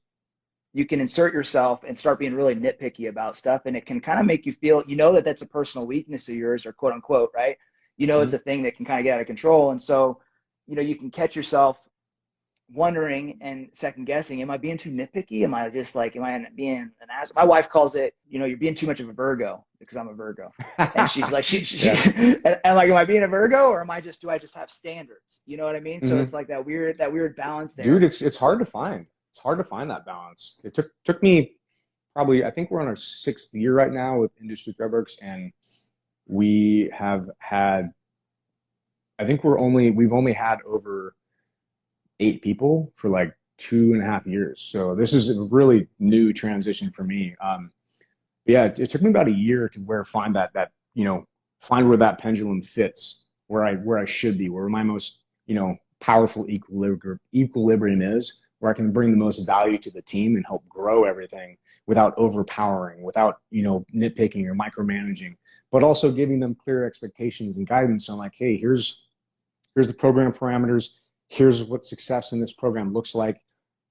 You can insert yourself and start being really nitpicky about stuff. And it can kind of make you feel, that that's a personal weakness of yours, or quote unquote, right? It's a thing that can kind of get out of control. And so, you can catch yourself wondering and second guessing, am I being too nitpicky? Am I being an ass? My wife calls it, you're being too much of a Virgo, because I'm a Virgo. And she's like, and like, am I being a Virgo, or do I just have standards? You know what I mean? So it's like that weird balance there. Dude, it's hard to find. It's hard to find that balance. It took me probably, I think we're on our 6th year right now with Industry Threadworks, and we have had, I think we've only had over 8 people for like 2.5 years. So this is a really new transition for me. Yeah, it took me about a year to find where that pendulum fits, where I should be, where my most, powerful equilibrium is, where I can bring the most value to the team and help grow everything without overpowering, without, nitpicking or micromanaging, but also giving them clear expectations and guidance on like, hey, here's the program parameters. Here's what success in this program looks like.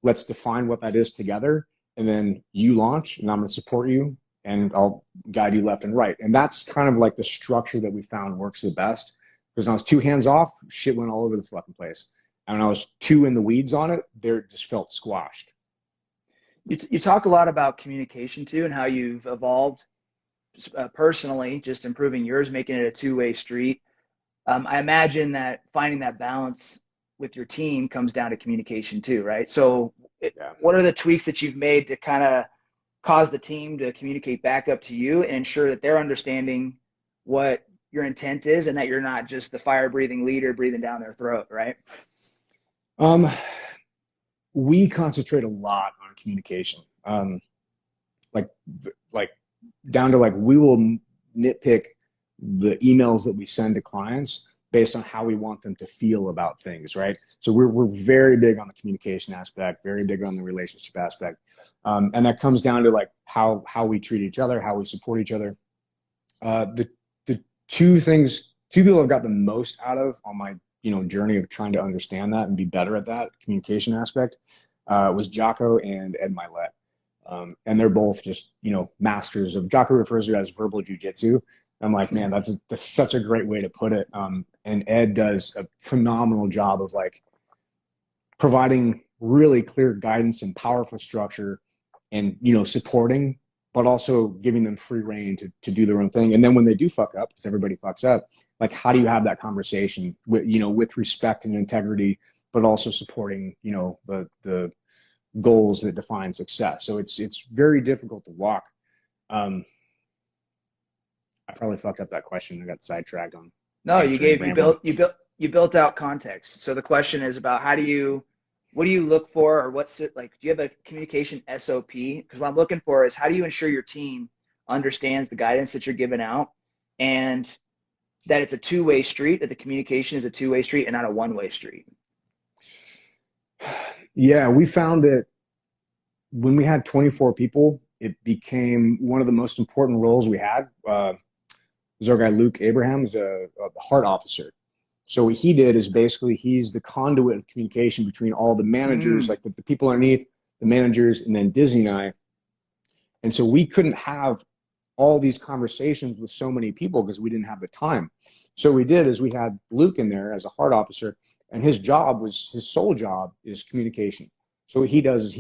Let's define what that is together. And then you launch, and I'm going to support you, and I'll guide you left and right. And that's kind of like the structure that we found works the best. Because when I was too hands off, shit went all over the fucking place. And when I was too in the weeds on it, they just felt squashed. You talk a lot about communication too, and how you've evolved personally, just improving yours, making it a two-way street. I imagine that finding that balance with your team comes down to communication too, right? So what are the tweaks that you've made to kind of cause the team to communicate back up to you and ensure that they're understanding what your intent is, and that you're not just the fire breathing leader breathing down their throat, right? We concentrate a lot on communication. Like down to like, we will nitpick the emails that we send to clients based on how we want them to feel about things, right? So we're very big on the communication aspect, very big on the relationship aspect. And that comes down to like how we treat each other, how we support each other. The two people I've got the most out of on my journey of trying to understand that and be better at that communication aspect was Jocko and Ed Milet. And they're both just, masters of, Jocko refers to it as verbal jujitsu. I'm like, man, that's such a great way to put it. And Ed does a phenomenal job of like providing really clear guidance and powerful structure, and, supporting, but also giving them free reign to do their own thing. And then when they do fuck up, because everybody fucks up, like, how do you have that conversation with respect and integrity, but also supporting, the goals that define success. So it's very difficult to walk. I probably fucked up that question. I got sidetracked on. No, you built out context. So the question is about what do you look for, or what's it like? Do you have a communication SOP? Because what I'm looking for is, how do you ensure your team understands the guidance that you're giving out, and that it's a two-way street, that the communication is a two-way street and not a one-way street? Yeah, we found that when we had 24 people, it became one of the most important roles we had. Was our guy Luke Abraham, who's a heart officer. So what he did is basically he's the conduit of communication between all the managers, like the people underneath, the managers, and then Disney and I. And so we couldn't have all these conversations with so many people because we didn't have the time. So what we did is we had Luke in there as a heart officer, and his sole job is communication. So what he does is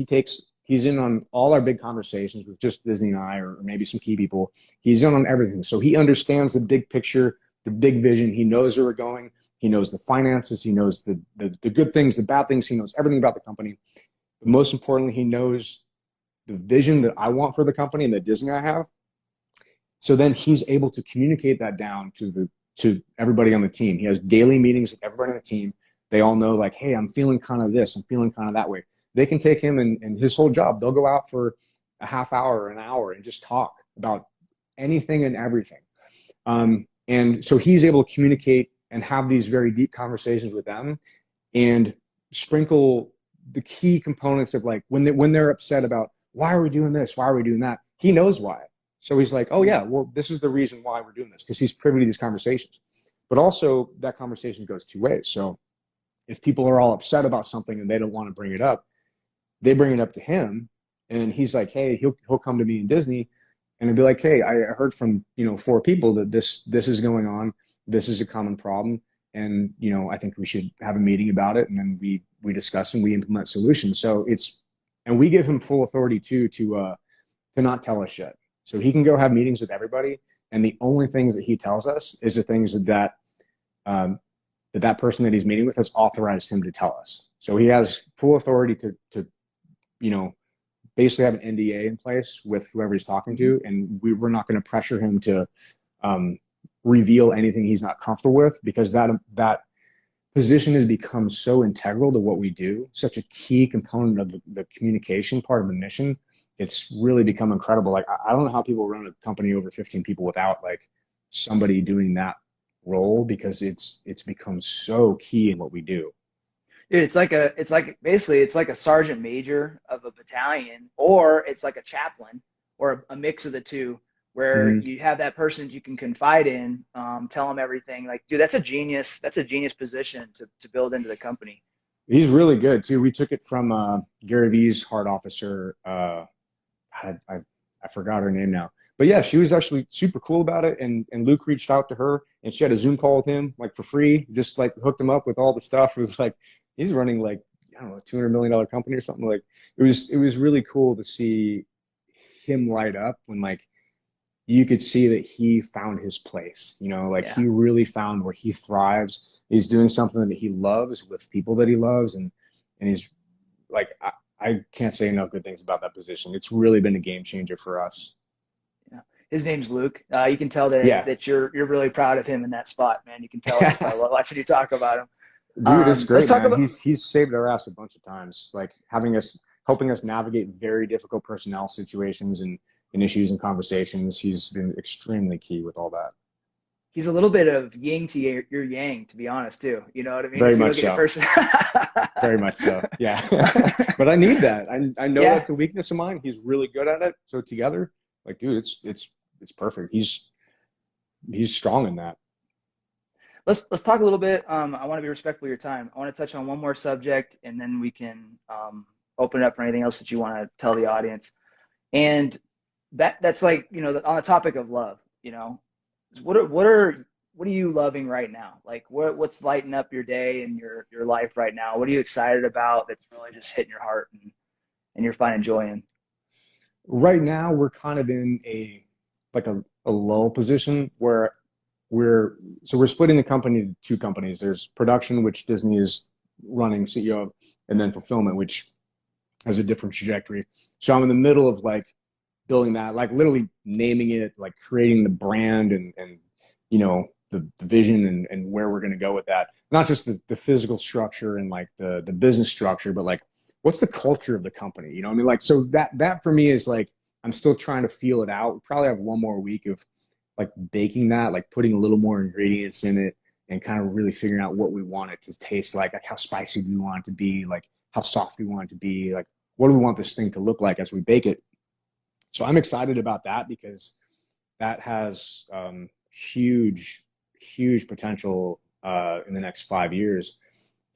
he's in on all our big conversations with just Disney and I, or maybe some key people. He's in on everything. So he understands the big picture, the big vision. He knows where we're going. He knows the finances. He knows the good things, the bad things. He knows everything about the company. But most importantly, he knows the vision that I want for the company and that Disney and I have. So then he's able to communicate that down to everybody on the team. He has daily meetings with everybody on the team. They all know, like, hey, I'm feeling kind of this. I'm feeling kind of that way. They can take him and his whole job. They'll go out for a half hour or an hour and just talk about anything and everything. And so he's able to communicate and have these very deep conversations with them, and sprinkle the key components of, like, when they're upset about why are we doing this? Why are we doing that? He knows why. So he's like, oh yeah, well, this is the reason why we're doing this, because he's privy to these conversations. But also that conversation goes two ways. So if people are all upset about something and they don't want to bring it up, they bring it up to him, and he's like, hey, he'll come to me in Disney and it'd be like, hey, I heard from, 4 people that this is going on. This is a common problem. And, I think we should have a meeting about it. And then we discuss and we implement solutions. So and we give him full authority too, to not tell us shit. So he can go have meetings with everybody. And the only things that he tells us is the things that person that he's meeting with has authorized him to tell us. So he has full authority to basically have an NDA in place with whoever he's talking to. And we're not going to pressure him to reveal anything he's not comfortable with, because that position has become so integral to what we do, such a key component of the communication part of the mission. It's really become incredible. Like, I don't know how people run a company over 15 people without like somebody doing that role, because it's become so key in what we do. Dude, it's like a sergeant major of a battalion, or it's like a chaplain, or a mix of the two, where you have that person that you can confide in, tell them everything. Like, dude, that's a genius position to build into the company. He's really good too. We took it from Gary Vee's heart officer. I forgot her name now, but yeah, she was actually super cool about it. And Luke reached out to her, and she had a Zoom call with him, like for free, just like hooked him up with all the stuff. It was like, he's running like, I don't know, a $200 million company or something. Like, it was really cool to see him light up when like you could see that he found his place, he really found where he thrives. He's doing something that he loves with people that he loves. And he's like, I can't say enough good things about that position. It's really been a game changer for us. Yeah. His name's Luke. You can tell that you're really proud of him in that spot, man. You can tell just by watching you talk about him. Dude, it's great, man. He's saved our ass a bunch of times, like helping us navigate very difficult personnel situations and issues and conversations. He's been extremely key with all that. He's a little bit of yin to your yang, to be honest, too. You know what I mean? Very much so. Very much so. Yeah. But I need that. I know that's a weakness of mine. He's really good at it. So together, like, dude, it's perfect. He's strong in that. Let's talk a little bit. I want to be respectful of your time. I want to touch on one more subject, and then we can open it up for anything else that you want to tell the audience. And that's like, on the topic of love, what are you loving right now? Like, what's lighting up your day and your life right now? What are you excited about that's really just hitting your heart and you're finding joy in? Right now, we're kind of in a lull position where we're splitting the company into 2 companies. There's production, which Disney is running, CEO of, and then fulfillment, which has a different trajectory. So I'm in the middle of like building that, like literally naming it, like creating the brand and the vision and where we're going to go with that. Not just the physical structure and like the business structure, but like, what's the culture of the company? I mean, like, so that for me is like, I'm still trying to feel it out. We probably have one more week of like baking that, like putting a little more ingredients in it and kind of really figuring out what we want it to taste like how spicy do we want it to be, like how soft do we want it to be, like what do we want this thing to look like as we bake it. So I'm excited about that, because that has huge potential in the next 5 years.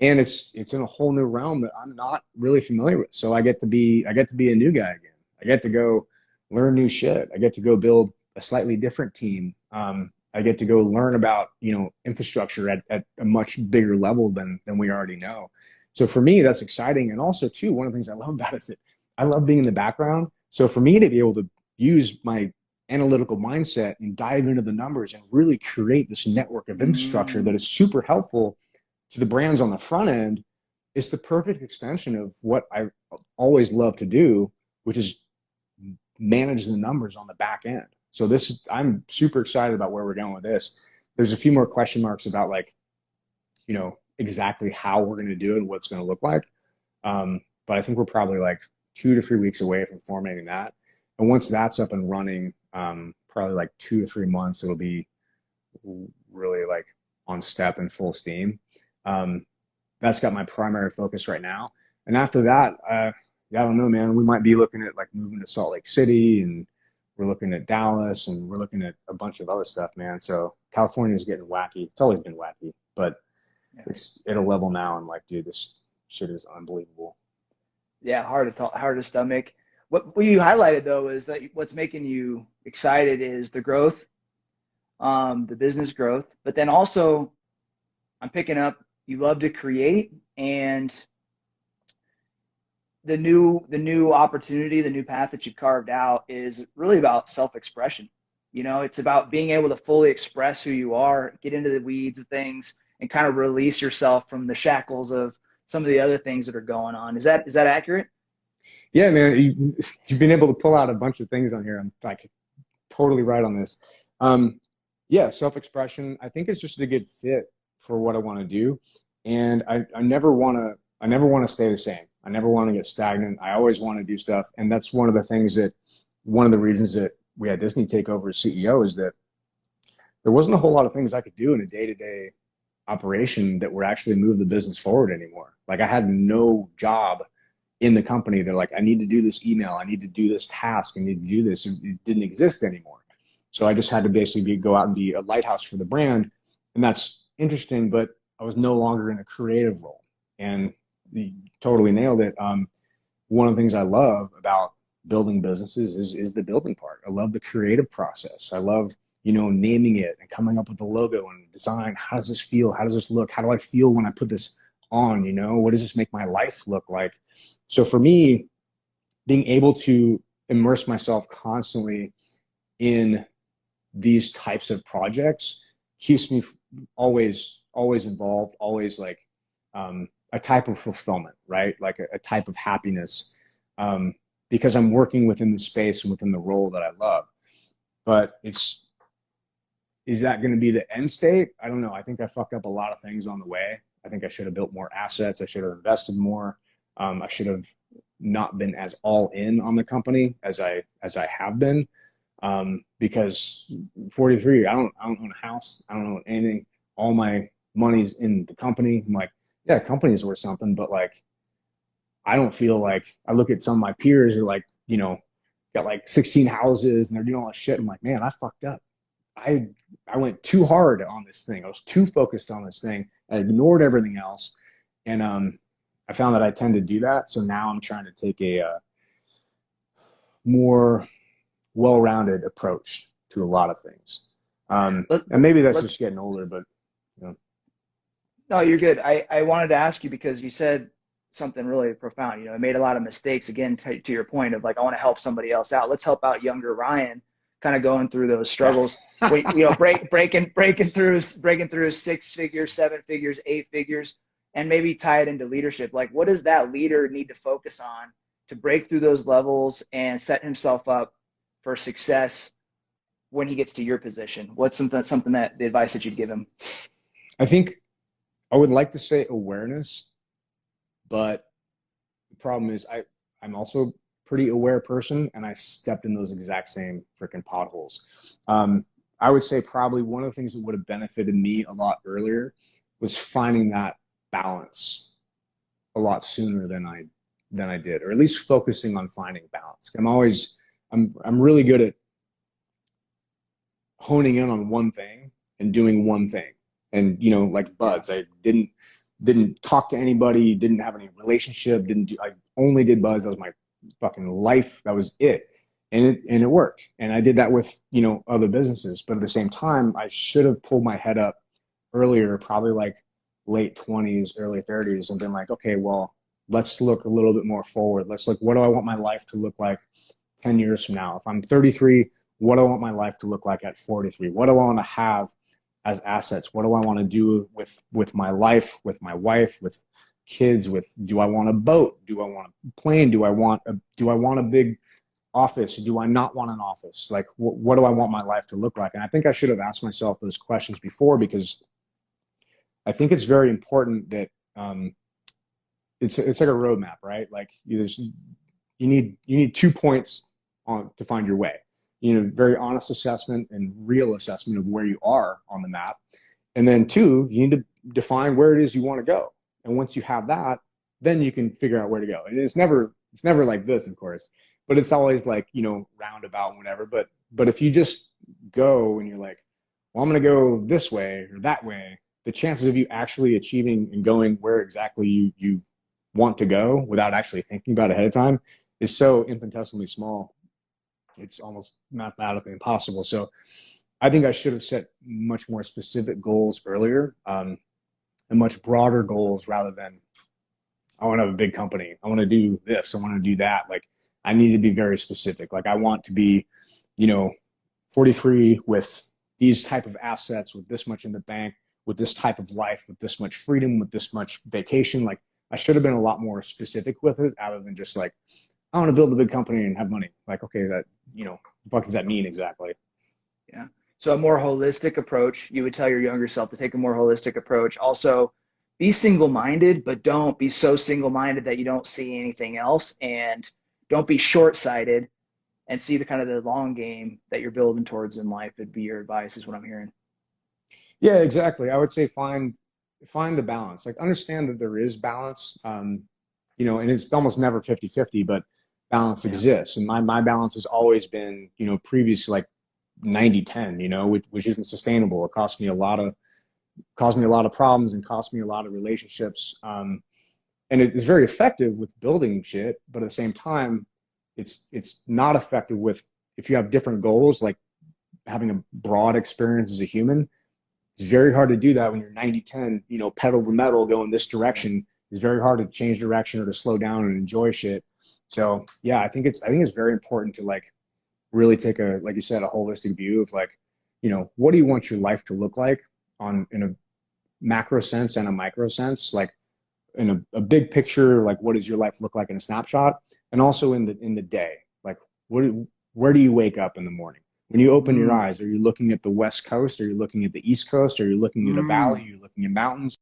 And it's in a whole new realm that I'm not really familiar with. So I get to be a new guy again. I get to go learn new shit. I get to go build a slightly different team. I get to go learn about, infrastructure at a much bigger level than we already know. So for me, that's exciting. And also too, one of the things I love about it is that I love being in the background. So for me to be able to use my analytical mindset and dive into the numbers and really create this network of infrastructure that is super helpful to the brands on the front end, is the perfect extension of what I always love to do, which is manage the numbers on the back end. So I'm super excited about where we're going with this. There's a few more question marks about like, exactly how we're going to do it and what it's going to look like. But I think we're probably like 2 to 3 weeks away from formatting that. And once that's up and running, probably like 2 to 3 months, it'll be really like on step and full steam. That's got my primary focus right now. And after that, yeah, I don't know, man. We might be looking at like moving to Salt Lake City, and we're looking at Dallas, and we're looking at a bunch of other stuff, man. So California is getting wacky. It's always been wacky, but Yeah. it's at a level now. I'm like, dude, this shit is unbelievable. Yeah, hard to stomach. What you highlighted though is that what's making you excited is the growth, the business growth, but then also I'm picking up you love to create, and the new opportunity, the new path that you carved out is really about self-expression. It's about being able to fully express who you are, get into the weeds of things, and kind of release yourself from the shackles of some of the other things that are going on. Is that accurate? Yeah, man, you've been able to pull out a bunch of things on here. I'm like totally right on this. Yeah, self-expression. I think it's just a good fit for what I want to do, and I never want to. I never want to stay the same. I never want to get stagnant. I always want to do stuff, and that's one of the things that one of the reasons that we had Disney take over as CEO is that there wasn't a whole lot of things I could do in a day-to-day operation that would actually move the business forward anymore. Like I had no job in the company. They're like, I need to do this email. I need to do this task. I need to do this. It didn't exist anymore. So I just had to basically go out and be a lighthouse for the brand. And that's interesting, but I was no longer in a creative role. And you totally nailed it. One of the things I love about building businesses is the building part. I love the creative process. I love, naming it and coming up with the logo and design. How does this feel? How does this look? How do I feel when I put this on? What does this make my life look like? So for me, being able to immerse myself constantly in these types of projects keeps me always involved, always like a type of fulfillment, right? Like a type of happiness, because I'm working within the space and within the role that I love. But is that going to be the end state? I don't know. I think I fucked up a lot of things on the way. I think I should have built more assets. I should have invested more. I should have not been as all in on the company as I have been. Because 43, I don't own a house. I don't own anything. All my money's in the company. I'm like, yeah, company's worth something, but like, I don't feel like I look at some of my peers who are like, got like 16 houses and they're doing all this shit. I'm like, man, I fucked up. I went too hard on this thing. I was too focused on this thing. I ignored everything else. And I found that I tend to do that. So now I'm trying to take a more well-rounded approach to a lot of things. And maybe that's just getting older, but No, you're good. I wanted to ask you because you said something really profound. I made a lot of mistakes. Again, to your point of like, I want to help somebody else out. Let's help out younger Ryan, kind of going through those struggles. When, breaking through 6 figures, 7 figures, 8 figures, and maybe tie it into leadership. Like, what does that leader need to focus on to break through those levels and set himself up for success when he gets to your position? What's something that the advice that you'd give him? I think I would like to say awareness, but the problem is I'm also a pretty aware person, and I stepped in those exact same freaking potholes. I would say probably one of the things that would have benefited me a lot earlier was finding that balance a lot sooner than I did, or at least focusing on finding balance. I'm really good at honing in on one thing and doing one thing. And, like buds, I didn't talk to anybody, didn't have any relationship, I only did buds. That was my fucking life. That was it. And it worked. And I did that with, other businesses. But at the same time, I should have pulled my head up earlier, probably like late 20s, early 30s, and been like, okay, well, let's look a little bit more forward. Let's look, what do I want my life to look like 10 years from now? If I'm 33, what do I want my life to look like at 43? What do I want to have as assets? What do I want to do with my life, with my wife, with kids, do I want a boat? Do I want a plane? Do I want a big office? Do I not want an office? Like, what do I want my life to look like? And I think I should have asked myself those questions before, because I think it's very important that it's like a roadmap, right? Like you need 2 points to find your way. Very honest assessment and real assessment of where you are on the map. And then 2, you need to define where it is you want to go. And once you have that, then you can figure out where to go. And it's never it's never like this, of course, but it's always like, you know, roundabout and whatever. But if you just go and you're like, well, I'm going to go this way or that way, the chances of you actually achieving and going where exactly you want to go without actually thinking about it ahead of time is so infinitesimally small. It's almost mathematically impossible. So I think I should have set much more specific goals earlier, and much broader goals rather than I want to have a big company. I want to do this. I want to do that. Like I need to be very specific. Like I want to be, you know, 43 with these type of assets, with this much in the bank, with this type of life, with this much freedom, with this much vacation. Like I should have been a lot more specific with it rather than just like, I want to build a big company and have money. Like, okay, that, you know, the fuck does that mean exactly? Yeah. So a more holistic approach, you would tell your younger self to take a more holistic approach. Also, be single-minded, but don't be so single-minded that you don't see anything else, and don't be short-sighted and see the kind of the long game that you're building towards in life. Would be your advice, is what I'm hearing. Yeah, exactly. I would say find the balance. Like understand that there is balance. You know, and it's almost never 50-50, but balance Yeah. exists. And my balance has always been, you know, previous like 90-10, you know, which isn't sustainable. It caused me a lot of problems and cost me a lot of relationships. And it's very effective with building shit, but at the same time, it's not effective with if you have different goals, like having a broad experience as a human. It's very hard to do that when you're 90-10, you know, pedal the metal, go in this direction. It's very hard to change direction or to slow down and enjoy shit. So yeah, I think it's very important to like really take a, like you said, a holistic view of like, you know, what do you want your life to look like on in a macro sense and a micro sense, like in a big picture, like what does your life look like in a snapshot, and also in the day, like where do you wake up in the morning? When you open your Mm, eyes, are you looking at the West Coast? Are you looking at the East Coast? Are you looking at a valley? mm. Are you looking at mountains?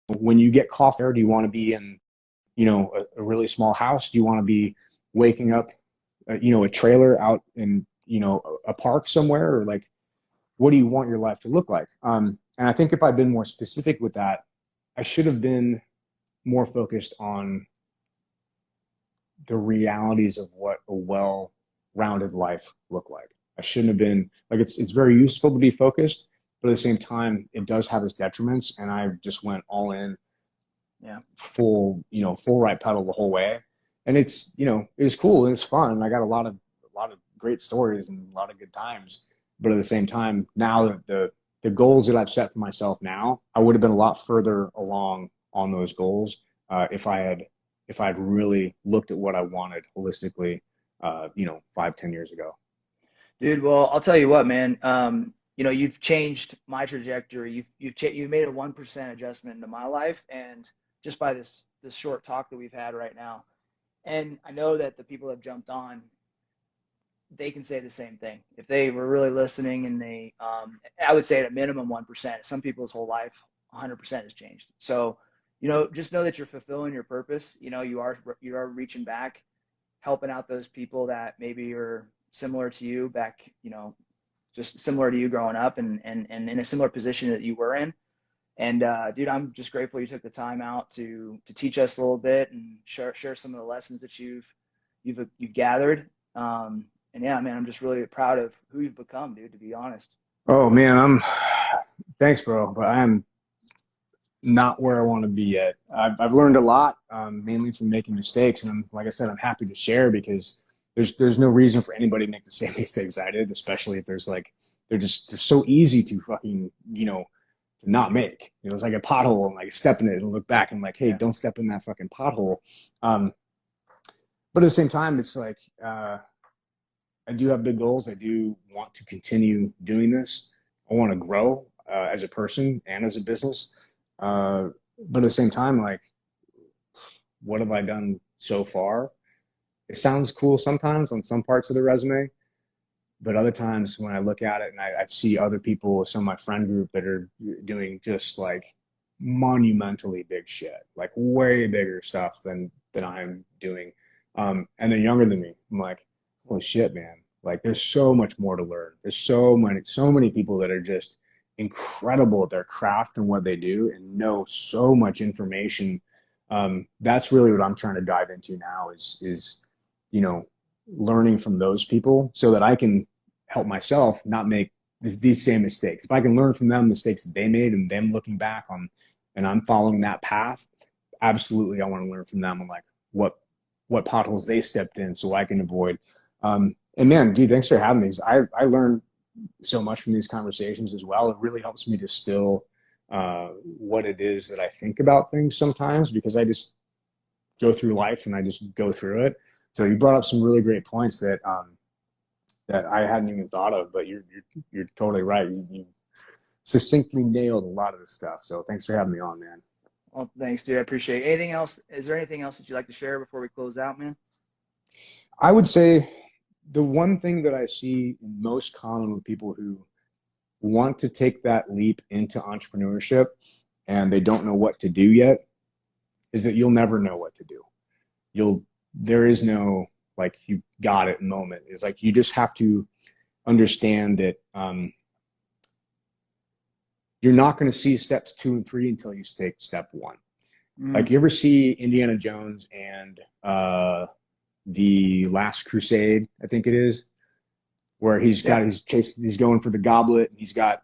When you get coffee, do you want to be in, you know, a really small house? Do you want to be waking up, you know, a trailer out in, you know, a park somewhere? Or like, what do you want your life to look like? And I think if I'd been more specific with that, I should have been more focused on the realities of what a well-rounded life look like. I shouldn't have been like it's very useful to be focused, but at the same time, it does have its detriments. And I just went all in, Yeah. full, you know, full right pedal the whole way. And it's, you know, it was cool and it's fun. And I got a lot of great stories and a lot of good times. But at the same time, now that the goals that I've set for myself now, I would have been a lot further along on those goals if I had really looked at what I wanted holistically, you know, 5-10 years ago. Dude, well, I'll tell you what, man. You know, you've changed my trajectory. You've made a 1% adjustment into my life, and just by this short talk that we've had right now. And I know that the people that have jumped on, they can say the same thing if they were really listening. And I would say at a minimum 1%. Some people's whole life, 100% has changed. So, you know, just know that you're fulfilling your purpose. You know, you are reaching back, helping out those people that maybe are similar to you back, you know, just similar to you growing up, and in a similar position that you were in. And dude, I'm just grateful you took the time out to teach us a little bit and share some of the lessons that you've gathered. And yeah, man, I'm just really proud of who you've become, dude, to be honest. Oh man, thanks, bro, but I am not where I want to be yet. I've learned a lot, mainly from making mistakes, and like I said, I'm happy to share because there's no reason for anybody to make the same mistakes I did, especially if there's like they're so easy to fucking, you know, to not make. You know, it's like a pothole and like step in it and look back and like, hey, Yeah. don't step in that fucking pothole. Um, but at the same time, it's like I do have big goals. I do want to continue doing this. I want to grow as a person and as a business. Uh, but at the same time, like, what have I done so far? It sounds cool sometimes on some parts of the resume, but other times when I look at it and I see other people, some of my friend group that are doing just like monumentally big shit, like way bigger stuff than I'm doing, and they're younger than me. I'm like, holy shit, man! Like, there's so much more to learn. There's so many people that are just incredible at their craft and what they do, and know so much information That's really what I'm trying to dive into now is, you know, learning from those people so that I can help myself not make these same mistakes. If I can learn from them mistakes that they made and them looking back on, and I'm following that path, absolutely, I want to learn from them on like what potholes they stepped in so I can avoid. And man, dude, thanks for having me. I learned so much from these conversations as well. It really helps me distill what it is that I think about things sometimes, because I just go through life and I just go through it. So you brought up some really great points that that I hadn't even thought of, but you're totally right. You succinctly nailed a lot of this stuff. So thanks for having me on, man. Well, thanks, dude. I appreciate it. Anything else? Is there anything else that you'd like to share before we close out, man? I would say the one thing that I see most common with people who want to take that leap into entrepreneurship and they don't know what to do yet is that you'll never know what to do. There is no like you got it moment. It's like you just have to understand that you're not going to see steps 2 and 3 until you take step 1. Like you ever see Indiana Jones and the Last Crusade, I think it is, where he's going for the goblet, and he's got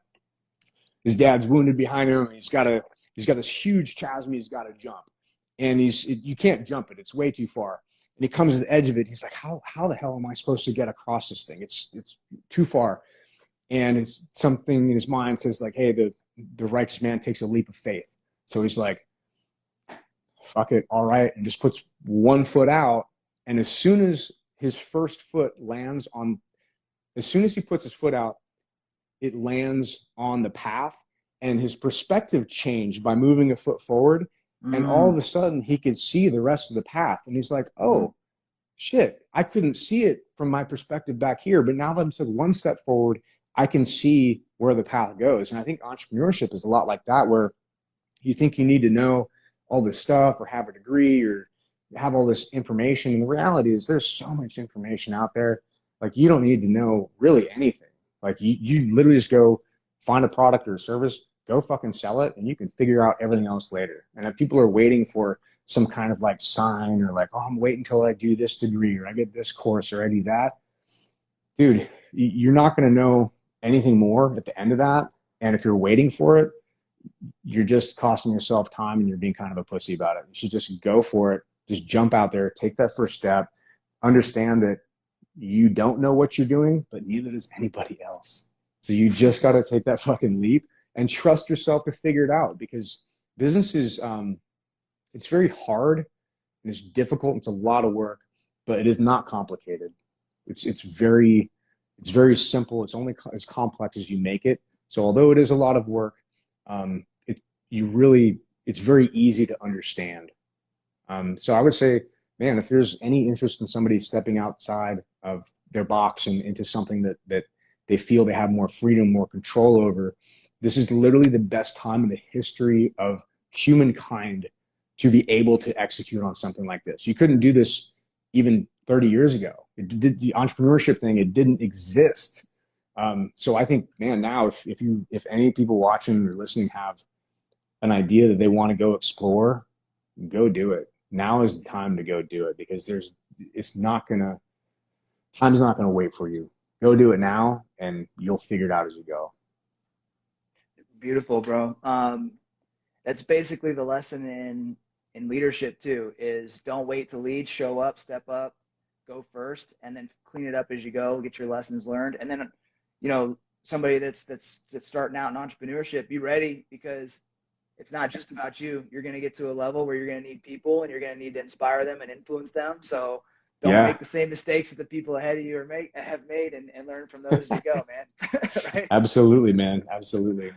his dad's wounded behind him, and he's got this huge chasm he's got to jump, and you can't jump it, it's way too far, and he comes to the edge of it, he's like, how the hell am I supposed to get across this thing? It's too far. And it's something in his mind says like, hey, the righteous man takes a leap of faith. So he's like, fuck it, all right, and just puts one foot out, and as soon as his first foot lands on as soon as he puts his foot out, it lands on the path, and his perspective changed by moving a foot forward. And all of a sudden he could see the rest of the path. And he's like, oh shit, I couldn't see it from my perspective back here. But now that I'm took one step forward, I can see where the path goes. And I think entrepreneurship is a lot like that, where you think you need to know all this stuff or have a degree or have all this information. And the reality is there's so much information out there. Like you don't need to know really anything. Like you literally just go find a product or a service, go fucking sell it, and you can figure out everything else later. And if people are waiting for some kind of like sign or like, oh, I'm waiting until I do this degree or I get this course or I do that, dude, you're not going to know anything more at the end of that. And if you're waiting for it, you're just costing yourself time and you're being kind of a pussy about it. You should just go for it. Just jump out there, take that first step, understand that you don't know what you're doing, but neither does anybody else. So you just got to take that fucking leap and trust yourself to figure it out, because business is, it's very hard and it's difficult. It's a lot of work, but it is not complicated. It's very simple. It's only as complex as you make it. So although it is a lot of work, it's very easy to understand. So I would say, man, if there's any interest in somebody stepping outside of their box and into something that they feel they have more freedom, more control over, this is literally the best time in the history of humankind to be able to execute on something like this. You couldn't do this even 30 years ago. The entrepreneurship thing, it didn't exist. So I think, man, now if any people watching or listening have an idea that they want to go explore, go do it. Now is the time to go do it, because time's not gonna wait for you. Go do it now and you'll figure it out as you go. Beautiful, bro. That's basically the lesson in leadership too, is don't wait to lead, show up, step up, go first, and then clean it up as you go, get your lessons learned. And then, somebody that's starting out in entrepreneurship, be ready, because it's not just about you. You're going to get to a level where you're going to need people and you're going to need to inspire them and influence them. So don't make the same mistakes that the people ahead of you have made, and learn from those as you go, man. Right? Absolutely, man. Absolutely.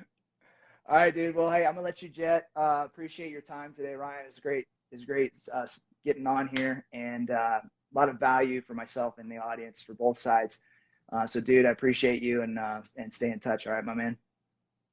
All right, dude. Well, hey, I'm gonna let you jet. Appreciate your time today, Ryan. It's great getting on here, and a lot of value for myself and the audience for both sides. So, dude, I appreciate you, and stay in touch. All right, my man.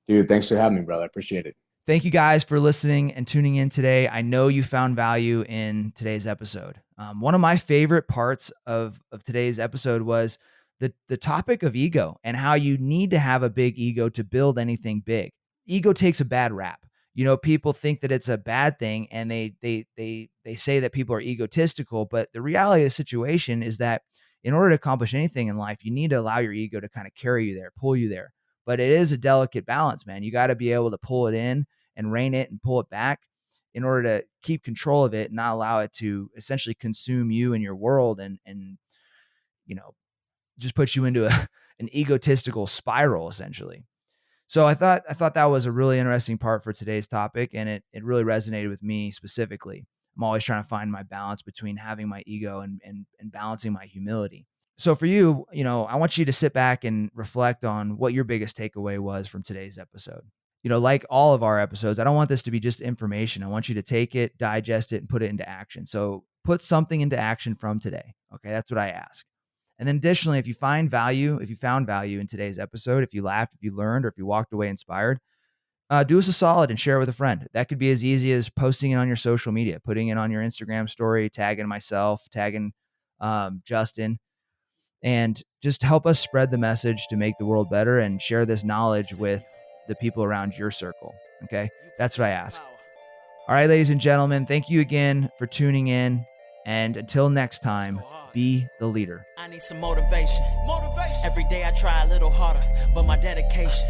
Dude, thanks for having me, brother. I appreciate it. Thank you guys for listening and tuning in today. I know you found value in today's episode. One of my favorite parts of today's episode was the topic of ego and how you need to have a big ego to build anything big. Ego takes a bad rap. People think that it's a bad thing, and they say that people are egotistical, but the reality of the situation is that in order to accomplish anything in life, you need to allow your ego to kind of carry you there, pull you there. But it is a delicate balance, man. You got to be able to pull it in and rein it and pull it back in order to keep control of it and not allow it to essentially consume you and your world and just put you into an egotistical spiral, essentially. So I thought that was a really interesting part for today's topic, and it really resonated with me specifically. I'm always trying to find my balance between having my ego and balancing my humility. So for you, I want you to sit back and reflect on what your biggest takeaway was from today's episode. Like all of our episodes, I don't want this to be just information. I want you to take it, digest it, and put it into action. So put something into action from today. Okay, that's what I ask. And then additionally, if you found value in today's episode, if you laughed, if you learned, or if you walked away inspired, do us a solid and share it with a friend. That could be as easy as posting it on your social media, putting it on your Instagram story, tagging myself, tagging Justin, and just help us spread the message to make the world better and share this knowledge with the people around your circle. Okay, that's what I ask. All right, ladies and gentlemen, thank you again for tuning in. And until next time, be the leader. I need some motivation. Every day I try a little harder, but my dedication.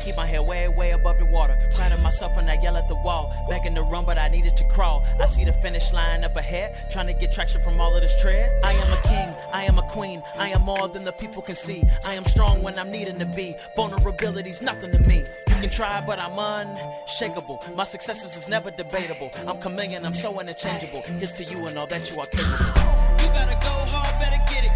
Keep my head way, way above the water. Proud of myself when I yell at the wall. Begging to run, but I needed to crawl. I see the finish line up ahead, trying to get traction from all of this tread. I am a king, I am a queen. I am more than the people can see. I am strong when I'm needing to be. Vulnerability's nothing to me. You can try, but I'm unshakable. My successes is never debatable. I'm chameleon, I'm so interchangeable. Here's to you and all that you are capable. You gotta go hard, better get it.